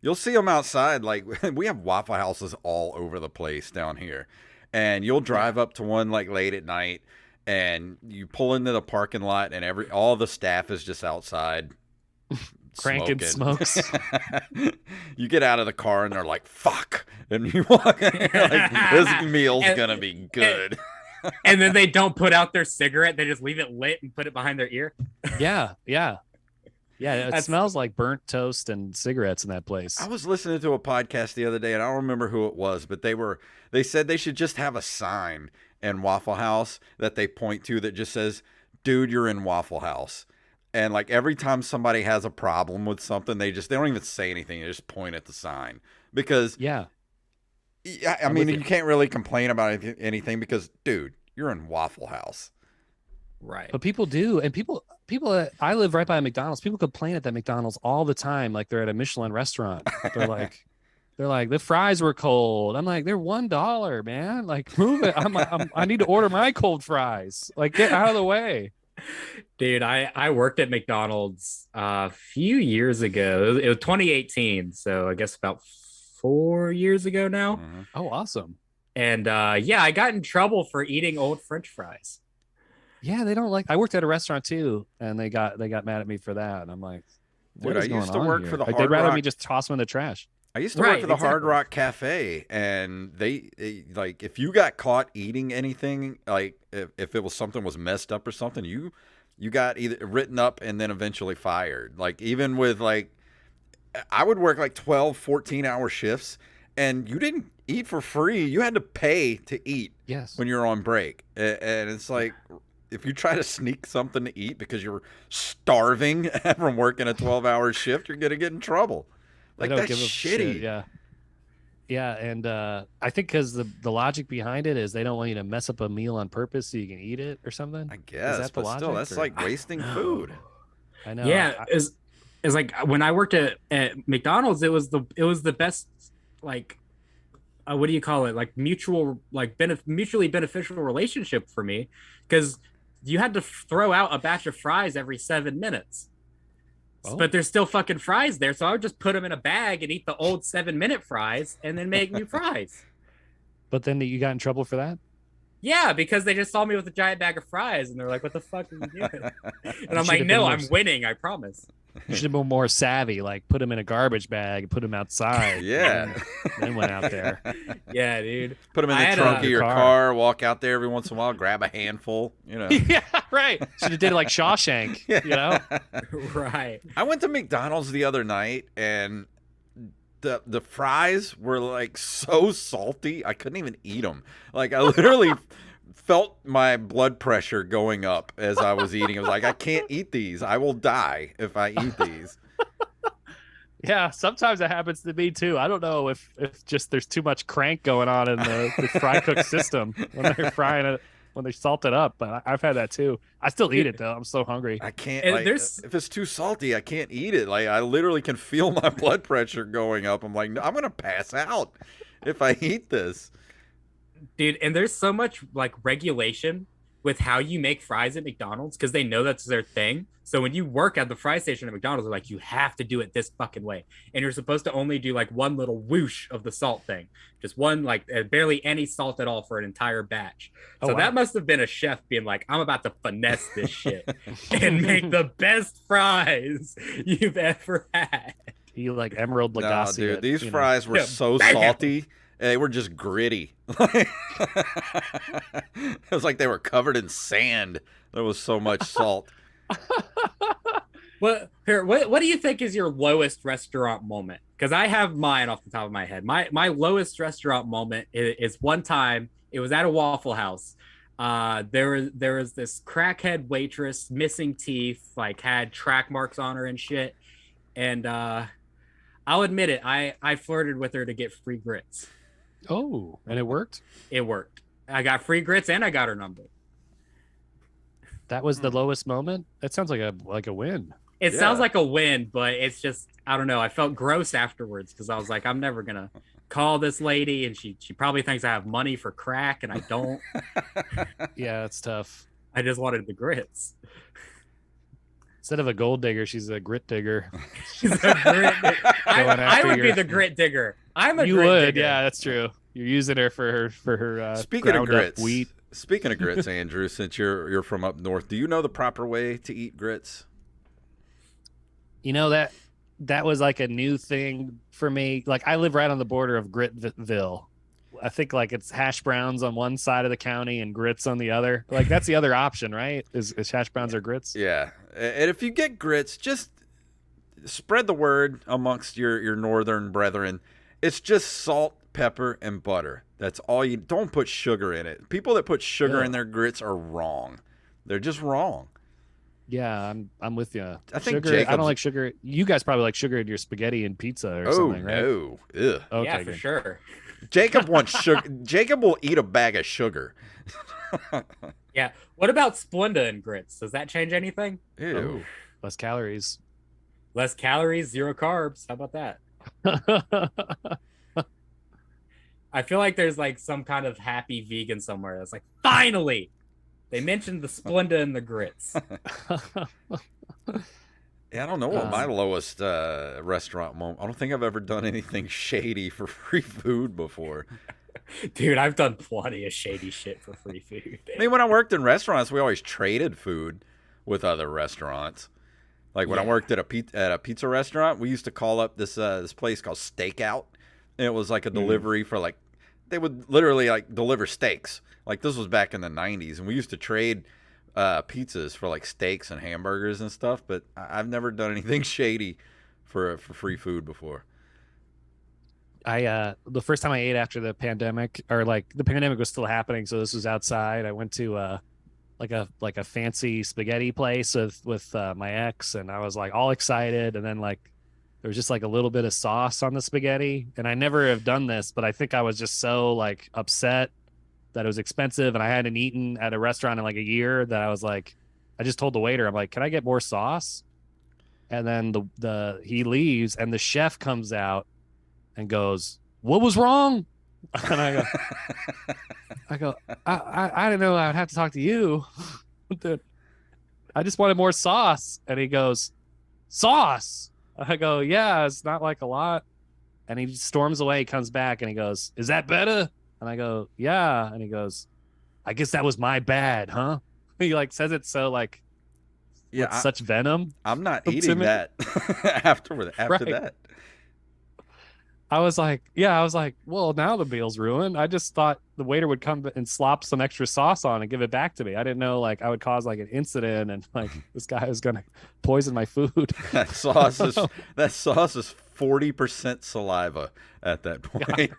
you'll see them outside. Like we have Waffle Houses all over the place down here, and you'll drive up to one like late at night, and you pull into the parking lot, and all the staff is just outside Cranking smoking. smokes. You get out of the car, and they're like, "Fuck," and you walk in, you're like, "This meal's gonna be good." And then they don't put out their cigarette. They just leave it lit and put it behind their ear. Yeah. It smells like burnt toast and cigarettes in that place. I was listening to a podcast the other day, and I don't remember who it was, but they said they should just have a sign in Waffle House that they point to that just says, "Dude, you're in Waffle House." And like every time somebody has a problem with something, they don't even say anything. They just point at the sign because I mean, you can't really complain about anything because, dude, you're in Waffle House. Right. But people do. And people, I live right by a McDonald's. People complain at that McDonald's all the time. Like they're at a Michelin restaurant. They're like, the fries were cold. I'm like, they're $1, man. Like, move it. I need to order my cold fries. Like, get out of the way. Dude, I worked at McDonald's a few years ago. It was 2018. So I guess about 4 years ago now. Mm-hmm. Oh, awesome. And I got in trouble for eating old French fries. Yeah, they don't like. I worked at a restaurant too, and they got mad at me for that. And I'm like, dude, I used to work for the Hard They'd rather Rock. me just toss them in the trash. I used to work for the Hard Rock Cafe, and they like if you got caught eating anything, like if it was something was messed up or something, you got either written up and then eventually fired. Like even with like I would work like 12, 14-hour shifts, and you didn't eat for free. You had to pay to eat when you're on break. And it's like, if you try to sneak something to eat because you're starving from working a 12-hour shift, you're going to get in trouble. Like, that's give a shitty. Shit, yeah. Yeah, and I think because the logic behind it is they don't want you to mess up a meal on purpose so you can eat it or something. I guess, is that the but logic, still, that's like wasting food. I know. Yeah, it's like when I worked at McDonald's, it was the best, like, what do you call it? Like mutually beneficial relationship for me, because you had to throw out a batch of fries every 7 minutes. Oh. But there's still fucking fries there, so I would just put them in a bag and eat the old 7-minute fries and then make new fries. But then you got in trouble for that? Yeah, because they just saw me with a giant bag of fries and they're like, "What the fuck are you doing?" And I'm like, "No, I'm winning, I promise." You should have been more savvy, like put them in a garbage bag, put them outside. Yeah. Then went out there. Yeah, dude. Put them in the trunk of your car, walk out there every once in a while, grab a handful, you know. Yeah, right. Should have did it like Shawshank, you know? Right. I went to McDonald's the other night, and the fries were like so salty, I couldn't even eat them. Like, I literally felt my blood pressure going up as I was eating. I was like, I can't eat these. I will die if I eat these. Yeah, sometimes that happens to me too. I don't know if just there's too much crank going on in the fry cook system when they're frying it, when they salt it up. But I've had that too. I still eat it though. I'm so hungry. I can't. Like, if it's too salty, I can't eat it. Like, I literally can feel my blood pressure going up. I'm like, no, I'm gonna pass out if I eat this. Dude, and there's so much like regulation with how you make fries at McDonald's because they know that's their thing. So when you work at the fry station at McDonald's, they're like, you have to do it this fucking way. And you're supposed to only do like one little whoosh of the salt thing. Just one, like barely any salt at all for an entire batch. So that must have been a chef being like, I'm about to finesse this shit and make the best fries you've ever had. You like Emerald Lagasse. No, dude, these fries were so salty. They were just gritty. It was like they were covered in sand. There was so much salt. What do you think is your lowest restaurant moment? Because I have mine off the top of my head. My lowest restaurant moment is one time. It was at a Waffle House. There was this crackhead waitress, missing teeth, like had track marks on her and shit. And I'll admit it, I flirted with her to get free grits. Oh, and it worked? It worked. I got free grits and I got her number. That was the lowest moment? That sounds like a win. It Yeah. sounds like a win, but it's just, I don't know. I felt gross afterwards because I was like, I'm never gonna call this lady, and she probably thinks I have money for crack, and I don't. Yeah, it's tough. I just wanted the grits. Instead of a gold digger, she's a grit digger. She's a grit. I after would be your- the grit digger. I'm a You grit would, digger. yeah, that's true. You're using her for her Speaking of ground up grits, wheat. speaking of grits, Andrew, since you're from up north, do you know the proper way to eat grits? You know that was like a new thing for me. Like I live right on the border of Gritville. I think like it's hash browns on one side of the county and grits on the other. Like that's the other option, right? Is hash browns or grits? Yeah, and if you get grits, just spread the word amongst your northern brethren. It's just salt, pepper, and butter. That's all you. Don't put sugar in it. People that put sugar in their grits are wrong. They're just wrong. Yeah, I'm with you. I think sugar. I Jacob's- don't like sugar. You guys probably like sugar in your spaghetti and pizza or Oh something, right? no! Ugh. Okay, Yeah, for good. sure. Jacob wants sugar. Jacob will eat a bag of sugar. Yeah. What about Splenda and grits? Does that change anything? Ew. Oh, less calories. Less calories, 0 carbs. How about that? I feel like there's like some kind of happy vegan somewhere that's like, finally, they mentioned the Splenda and the grits. Yeah, I don't know what my lowest restaurant moment. I don't think I've ever done anything shady for free food before. Dude, I've done plenty of shady shit for free food. I mean, when I worked in restaurants, we always traded food with other restaurants. Like when I worked at a pizza restaurant, we used to call up this place called Stakeout, and it was like a delivery for like they would literally like deliver steaks. Like this was back in the 90s, and we used to trade pizzas for like steaks and hamburgers and stuff. But I've never done anything shady for free food before. The first time I ate after the pandemic, or like the pandemic was still happening, so this was outside. I went to like a fancy spaghetti place with my ex, and I was like all excited, and then like there was just like a little bit of sauce on the spaghetti, and I never have done this, but I think I was just so like upset that it was expensive and I hadn't eaten at a restaurant in like a year that I was like, I just told the waiter, I'm like, can I get more sauce? And then he leaves and the chef comes out and goes, what was wrong? And I go, I didn't know I would have to talk to you. Dude, I just wanted more sauce. And he goes, sauce? I go, yeah, it's not like a lot. And he storms away, he comes back and he goes, is that better? And I go, yeah. And he goes, I guess that was my bad, huh? He like says it so like, Yeah, with such venom. I'm not to eating me. that after Right. that. I was like, well, now the meal's ruined. I just thought the waiter would come and slop some extra sauce on and give it back to me. I didn't know like I would cause like an incident and like this guy is gonna poison my food. That sauce is 40% saliva at that point.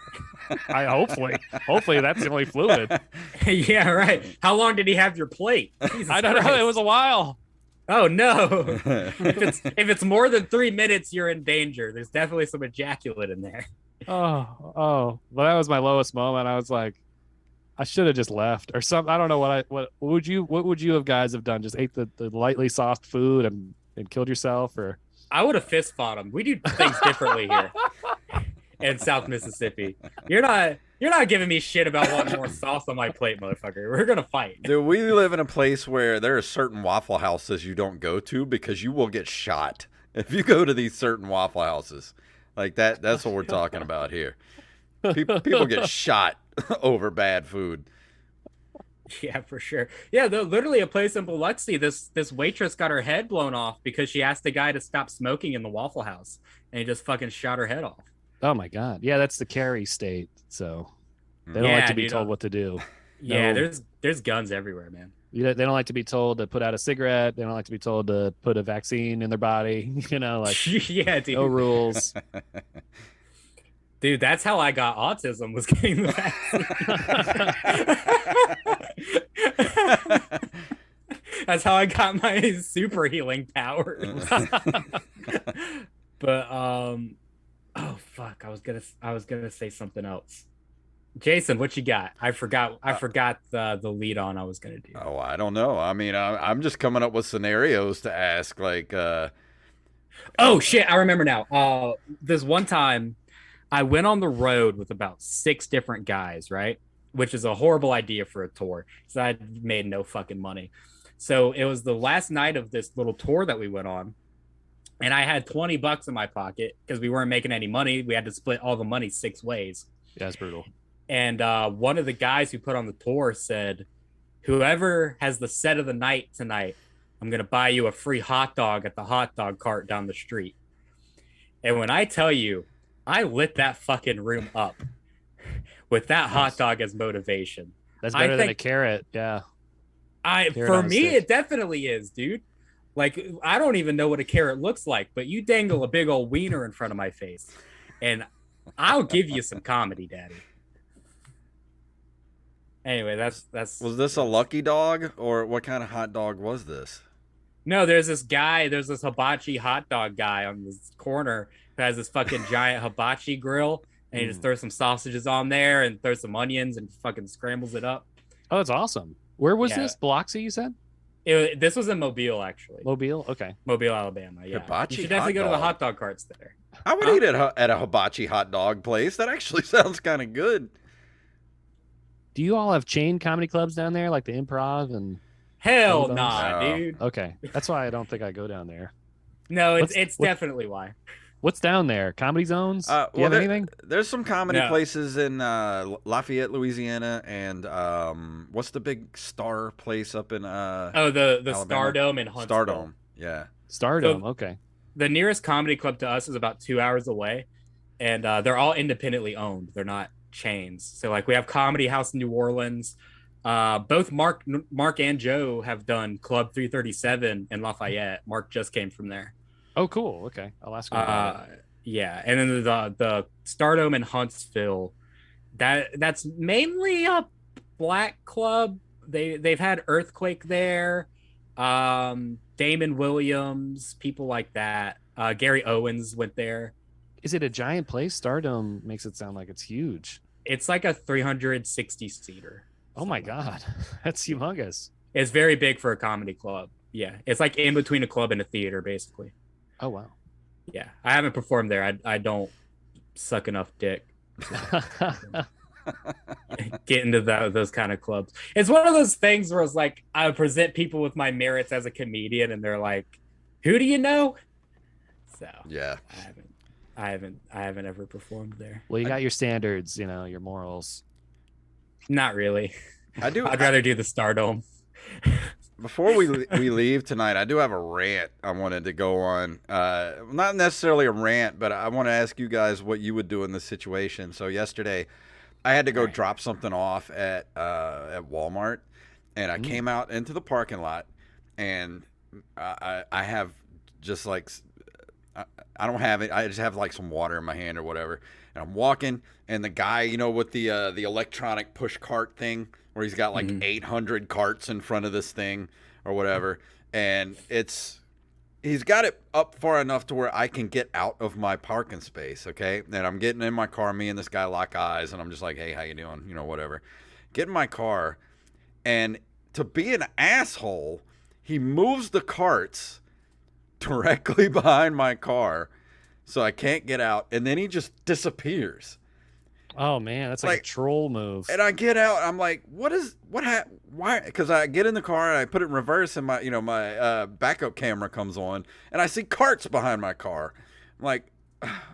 I hopefully that's the only fluid. Yeah, right. How long did he have your plate? Jesus I don't know. Christ. It was a while. Oh no. If it's more than 3 minutes, you're in danger. There's definitely some ejaculate in there. Oh, but that was my lowest moment. I was like, I should have just left or something. I don't know what would you have guys have done? Just ate the lightly sauced food and killed yourself, or I would have fist fought him. We do things differently here in South Mississippi. You're not giving me shit about wanting more sauce on my plate, motherfucker. We're gonna fight. Dude, we live in a place where there are certain Waffle Houses you don't go to because you will get shot if you go to these certain Waffle Houses. Like that's what we're talking about here. People get shot over bad food. Yeah, for sure. Yeah, literally a place in Biloxi. This waitress got her head blown off because she asked the guy to stop smoking in the Waffle House, and he just fucking shot her head off. oh my god, yeah, that's the carry state, so they don't like to be told what to do. Yeah, No. there's guns everywhere, man. They don't like to be told to put out a cigarette. They don't like to be told to put a vaccine in their body. Like Yeah, dude. no rules. Dude, that's how I got autism, was getting the vaccine. That's how I got my super healing powers. But oh fuck, I was gonna say something else. Jason, what you got? I forgot the lead on I was gonna do. Oh, I don't know. I mean, I'm just coming up with scenarios to ask. Like, Oh shit, I remember now. This one time I went on the road with about 6 different guys, right? Which is a horrible idea for a tour because I made no fucking money. So it was the last night of this little tour that we went on, and I had $20 in my pocket because we weren't making any money. We had to split all the money 6 ways. Yeah, it's brutal. And one of the guys who put on the tour said, "Whoever has the set of the night tonight, I'm gonna buy you a free hot dog at the hot dog cart down the street." And when I tell you, I lit that fucking room up with that hot dog as motivation. That's I better than a think carrot. Yeah. Carrot for on a me, stick. it definitely is, dude. Like, I don't even know what a carrot looks like, but you dangle a big old wiener in front of my face, and I'll give you some comedy, daddy. Anyway, that's Was this a lucky dog, or what kind of hot dog was this? no, there's this guy, there's this hibachi hot dog guy on this corner who has this fucking giant hibachi grill, and he just throws some sausages on there and throws some onions and fucking scrambles it up. Oh, that's awesome. Where was Yeah. this? Biloxi, you said? This was in Mobile, actually. Mobile? Okay. Mobile, Alabama. Yeah, Hibachi you should definitely hot go to the dog. hot dog carts there. I would eat at a hibachi hot dog place. That actually sounds kind of good. Do you all have chain comedy clubs down there, like the Improv and? Hell Bones? nah, No. dude. Okay, that's why I don't think I go down there. No, What's- it's what- definitely why. What's down there? Comedy zones? Do you Well, have anything? there's some comedy No. places in Lafayette, Louisiana, and what's the big star place up in Oh, the Alabama? Stardome in Huntsville. Stardome. Yeah. Stardom. Okay. The nearest comedy club to us is about 2 hours away, and they're all independently owned. They're not chains. So like we have Comedy House in New Orleans. Both Mark and Joe have done Club 337 in Lafayette. Mark just came from there. Oh, cool. Okay, I'll ask you about it. Yeah, and then the Stardome in Huntsville, that's mainly a black club. They've had Earthquake there, Damon Williams, people like that. Gary Owens went there. Is it a giant place? Stardom makes it sound like it's huge. It's like a 360 seater. Oh my god, that's humongous. It's very big for a comedy club. Yeah, it's like in between a club and a theater, basically. Oh wow. Yeah, I haven't performed there. I don't suck enough dick get into those kind of clubs. It's one of those things where it's like I present people with my merits as a comedian, and they're like, "Who do you know?" So Yeah. I haven't ever performed there. Well, you got your standards, your morals. Not really. I do. I'd rather do the Stardome. Before we leave tonight, I do have a rant I wanted to go on. Not necessarily a rant, but I want to ask you guys what you would do in this situation. So yesterday, I had to go drop something off at Walmart, and I came out into the parking lot, and I have just like I don't have it. I just have like some water in my hand or whatever, and I'm walking, and the guy, with the electronic push cart thing, where he's got like 800 carts in front of this thing or whatever, and he's got it up far enough to where I can get out of my parking space, okay? And I'm getting in my car, me and this guy lock eyes, and I'm just like, hey, how you doing? Whatever. Get in my car, and to be an asshole, he moves the carts directly behind my car so I can't get out, and then he just disappears. Oh man, that's like a troll move. And I get out, I'm like, why? Because I get in the car and I put it in reverse, and my backup camera comes on, and I see carts behind my car. I'm like,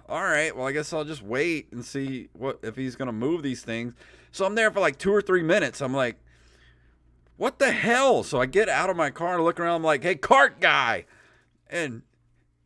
all right, well, I guess I'll just wait and see if he's gonna move these things. So I'm there for like 2 or 3 minutes. I'm like, what the hell? So I get out of my car and look around. I'm like, hey, cart guy, and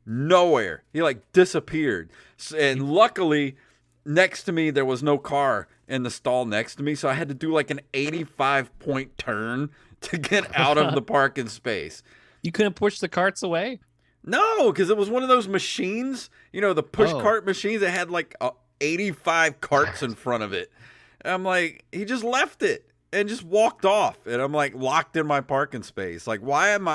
nowhere. He like disappeared. And luckily, next to me, there was no car in the stall next to me, so I had to do like an 85-point turn to get out of the parking space. You couldn't push the carts away? No, because it was one of those machines, the push cart machines that had like 85 carts in front of it. And I'm like, he just left it and just walked off, and I'm like locked in my parking space. Like, why am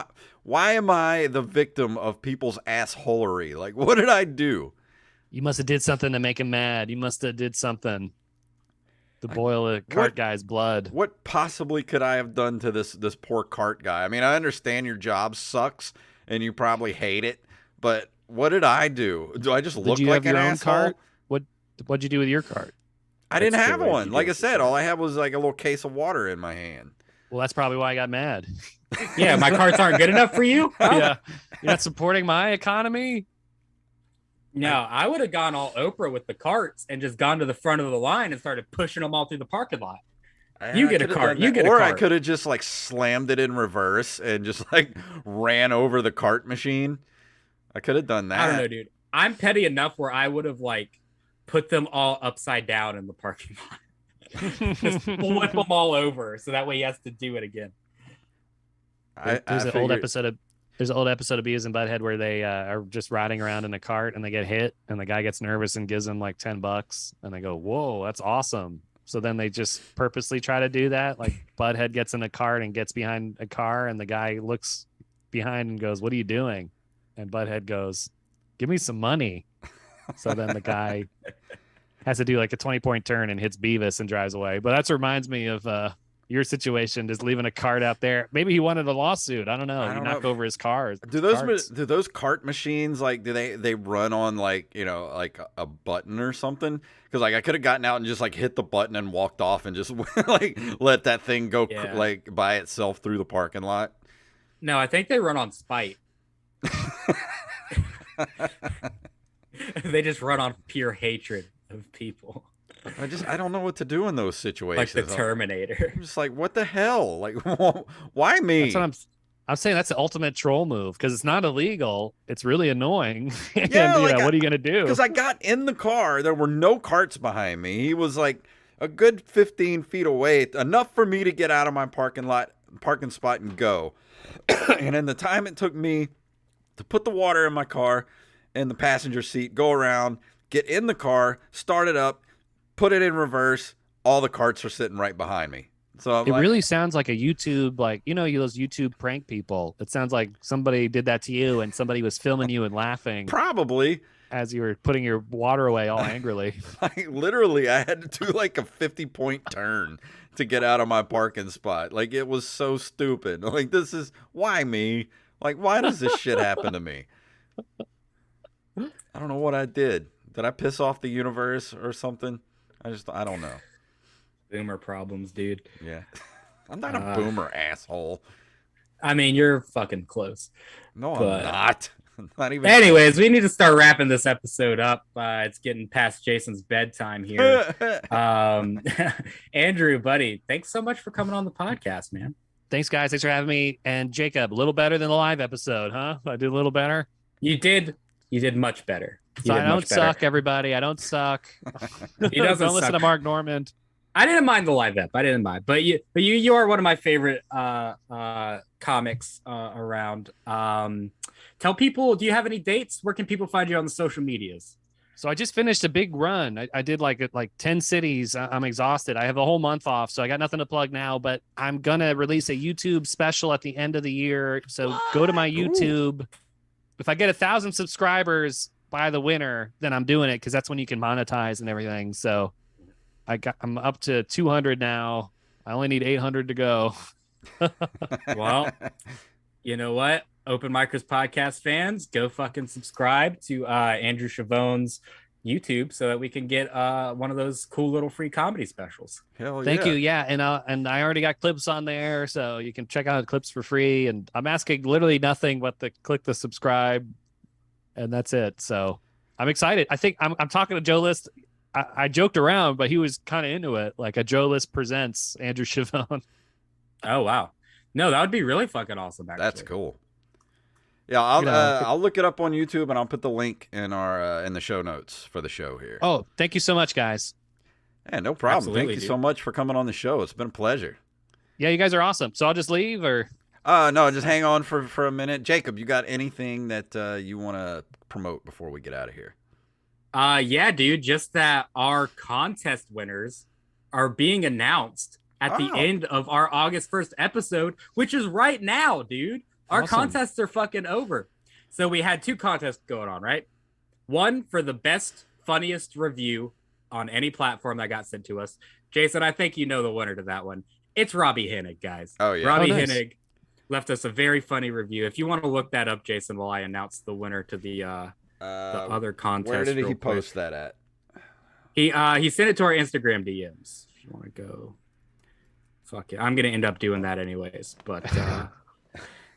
I the victim of people's assholery? Like, what did I do? You must have did something to make him mad. You must have did something to boil a cart guy's blood. What possibly could I have done to this poor cart guy? I mean, I understand your job sucks and you probably hate it, but What did I do? Do I just look Did you like have your an own asshole? cart? What'd you do with your cart? I didn't That's have true, what did one. you do Like I with said, your all cart? I had was like a little case of water in my hand. Well, that's probably why I got mad. Yeah, my carts aren't good enough for you. Huh? Yeah, you're not supporting my economy. No, I would have gone all Oprah with the carts and just gone to the front of the line and started pushing them all through the parking lot. You I get a could've cart. done You that. get a Or I cart. could have just like slammed it in reverse and just like ran over the cart machine. I could have done that. I don't know, dude. I'm petty enough where I would have like put them all upside down in the parking lot. Just flip them all over so that way he has to do it again. There's an old episode of Beavis and Butthead where they are just riding around in a cart and they get hit and the guy gets nervous and gives them like $10 and they go, "Whoa, that's awesome." So then they just purposely try to do that. Like Butthead gets in a cart and gets behind a car and the guy looks behind and goes, "What are you doing?" And Butthead goes, "Give me some money." So then the guy has to do like a 20-point turn and hits Beavis and drives away. But that reminds me of your situation, just leaving a cart out there. Maybe he wanted a lawsuit. I don't know. I You don't knock know. over his cars. Do those cart machines like do they run on like like a button or something? Because like I could have gotten out and just like hit the button and walked off and just like let that thing go Yeah. like by itself through the parking lot. No, I think they run on spite. They just run on pure hatred of people. I don't know what to do in those situations. Like the Terminator. I'm just like, what the hell? Like, why me? That's what I'm saying. That's the ultimate troll move because it's not illegal. It's really annoying. And, Yeah, like what are you gonna do? Because I got in the car, there were no carts behind me. He was like a good 15 feet away, enough for me to get out of my parking spot and go. And in the time it took me to put the water in my car in the passenger seat, go around, get in the car, start it up, put it in reverse, all the carts are sitting right behind me. So I'm It like, really sounds like a YouTube, like, those YouTube prank people. It sounds like somebody did that to you and somebody was filming you and laughing probably. as you were putting your water away all angrily. Like literally, I had to do like a 50-point turn to get out of my parking spot. Like it was so stupid. Like why me? Like why does this shit happen to me? I don't know what I did. Did I piss off the universe or something? I don't know. Boomer problems, dude. Yeah. I'm not a boomer asshole. I mean, you're fucking close. No, but- I'm not. Not even. Anyways, we need to start wrapping this episode up. It's getting past Jason's bedtime here. Andrew, buddy, thanks so much for coming on the podcast, man. Thanks, guys. Thanks for having me. And Jacob, a little better than the live episode, huh? I did a little better. You did much better. So I don't suck, everybody. I don't suck. He doesn't don't listen suck. to Mark Normand. I didn't mind the live ep. I didn't mind, but you are one of my favorite comics around. Tell people, do you have any dates? Where can people find you on the social medias? So I just finished a big run. I did like 10 cities. I'm exhausted. I have a whole month off, so I got nothing to plug now, but I'm going to release a YouTube special at the end of the year. So go to my YouTube. Ooh. If I get 1,000 subscribers by the winter, then I'm doing it because that's when you can monetize and everything. So I'm up to 200 now. I only need 800 to go. Well, you know what? Open Micros podcast fans, go fucking subscribe to Andrew Schiavone's YouTube so that we can get one of those cool little free comedy specials. Hell yeah. Thank you. Yeah. And I already got clips on there, so you can check out the clips for free. And I'm asking literally nothing but to click the subscribe, and that's it. So I'm excited. I think I'm talking to Joe List. I joked around, but he was kind of into it. Like a Joe List presents Andrew Schiavone. Oh, wow. No, that would be really fucking awesome, actually. That's cool. Yeah, I'll look it up on YouTube and I'll put the link in our in the show notes for the show here. Oh, thank you so much, guys. Yeah, no problem. Absolutely, Thank you so much for coming on the show. It's been a pleasure. Yeah, you guys are awesome. So I'll just leave, or no, just hang on for a minute. Jacob, you got anything that you want to promote before we get out of here? Yeah, dude, just that our contest winners are being announced at the end of our August 1st episode, which is right now, dude. Our contests are fucking over. So we had 2 contests going on, right? One for the best, funniest review on any platform that got sent to us. Jason, I think you know the winner to that one. It's Robbie Hennig, guys. Oh, yeah. Robbie nice. Hennig left us a very funny review. If you want to look that up, Jason, while I announce the winner to the the other contest. Where did he real post quick. that at? He sent it to our Instagram DMs. If you want to go, fuck it. I'm gonna end up doing that anyways. But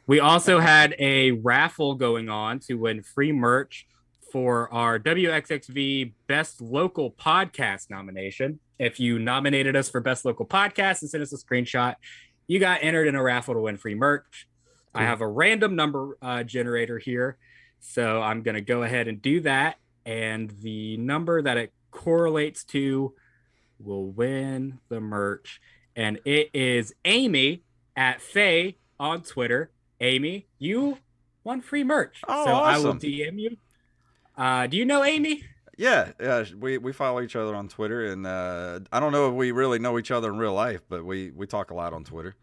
we also had a raffle going on to win free merch for our WXXV Best Local Podcast nomination. If you nominated us for Best Local Podcast and sent us a screenshot, you got entered in a raffle to win free merch. Cool. I have a random number generator here, so I'm gonna go ahead and do that, and the number that it correlates to will win the merch, and it is Amy at Faye on Twitter. Amy, you won free merch. Oh, so awesome. I will DM you. Do you know Amy? Yeah, we follow each other on Twitter, and I don't know if we really know each other in real life, but we talk a lot on Twitter.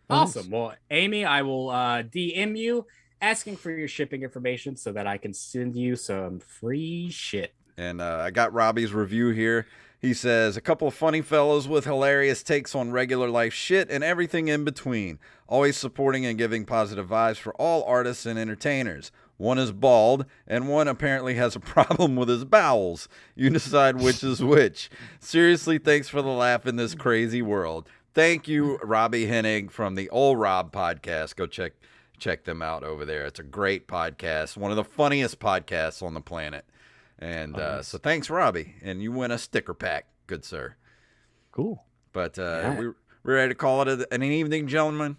Awesome. Well, Amy, I will DM you asking for your shipping information so that I can send you some free shit. And I got Robbie's review here. He says, a couple of funny fellows with hilarious takes on regular life shit and everything in between. Always supporting and giving positive vibes for all artists and entertainers. One is bald, and one apparently has a problem with his bowels. You decide which is which. Seriously, thanks for the laugh in this crazy world. Thank you, Robbie Hennig from the Old Rob podcast. Go check them out over there. It's a great podcast. One of the funniest podcasts on the planet. And so thanks, Robbie. And you win a sticker pack, good sir. Cool. But we're ready to call it an evening, gentlemen.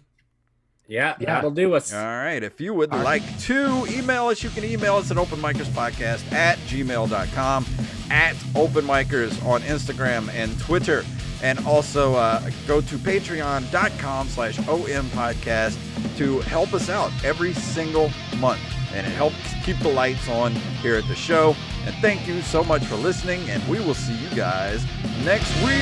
Yeah, that'll do us. All right. If you would like to email us, you can email us at openmikerspodcast@gmail.com, at openmikers on Instagram and Twitter. And also go to patreon.com/ompodcast to help us out every single month. And it helps keep the lights on here at the show. And thank you so much for listening, and we will see you guys next week.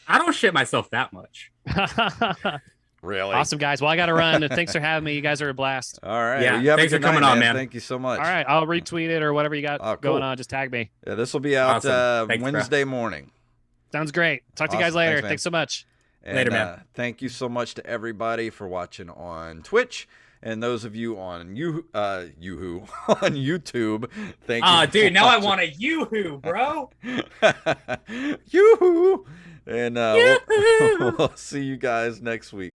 I don't shit myself that much. Really? Awesome, guys. Well, I got to run. Thanks for having me. You guys are a blast. All right. Yeah, well, you have thanks a good for coming night, on, man. Thank you so much. All right. I'll retweet it or whatever you got going on. Just tag me. Yeah, this will be out Awesome. Thanks, Wednesday morning. Sounds great. Talk to you guys later. Thanks so much. And, later, man. Thank you so much to everybody for watching on Twitch. And those of you on on YouTube, thank you. Dude, now I want a yoo-hoo, bro. Yoo-hoo. And we'll see you guys next week.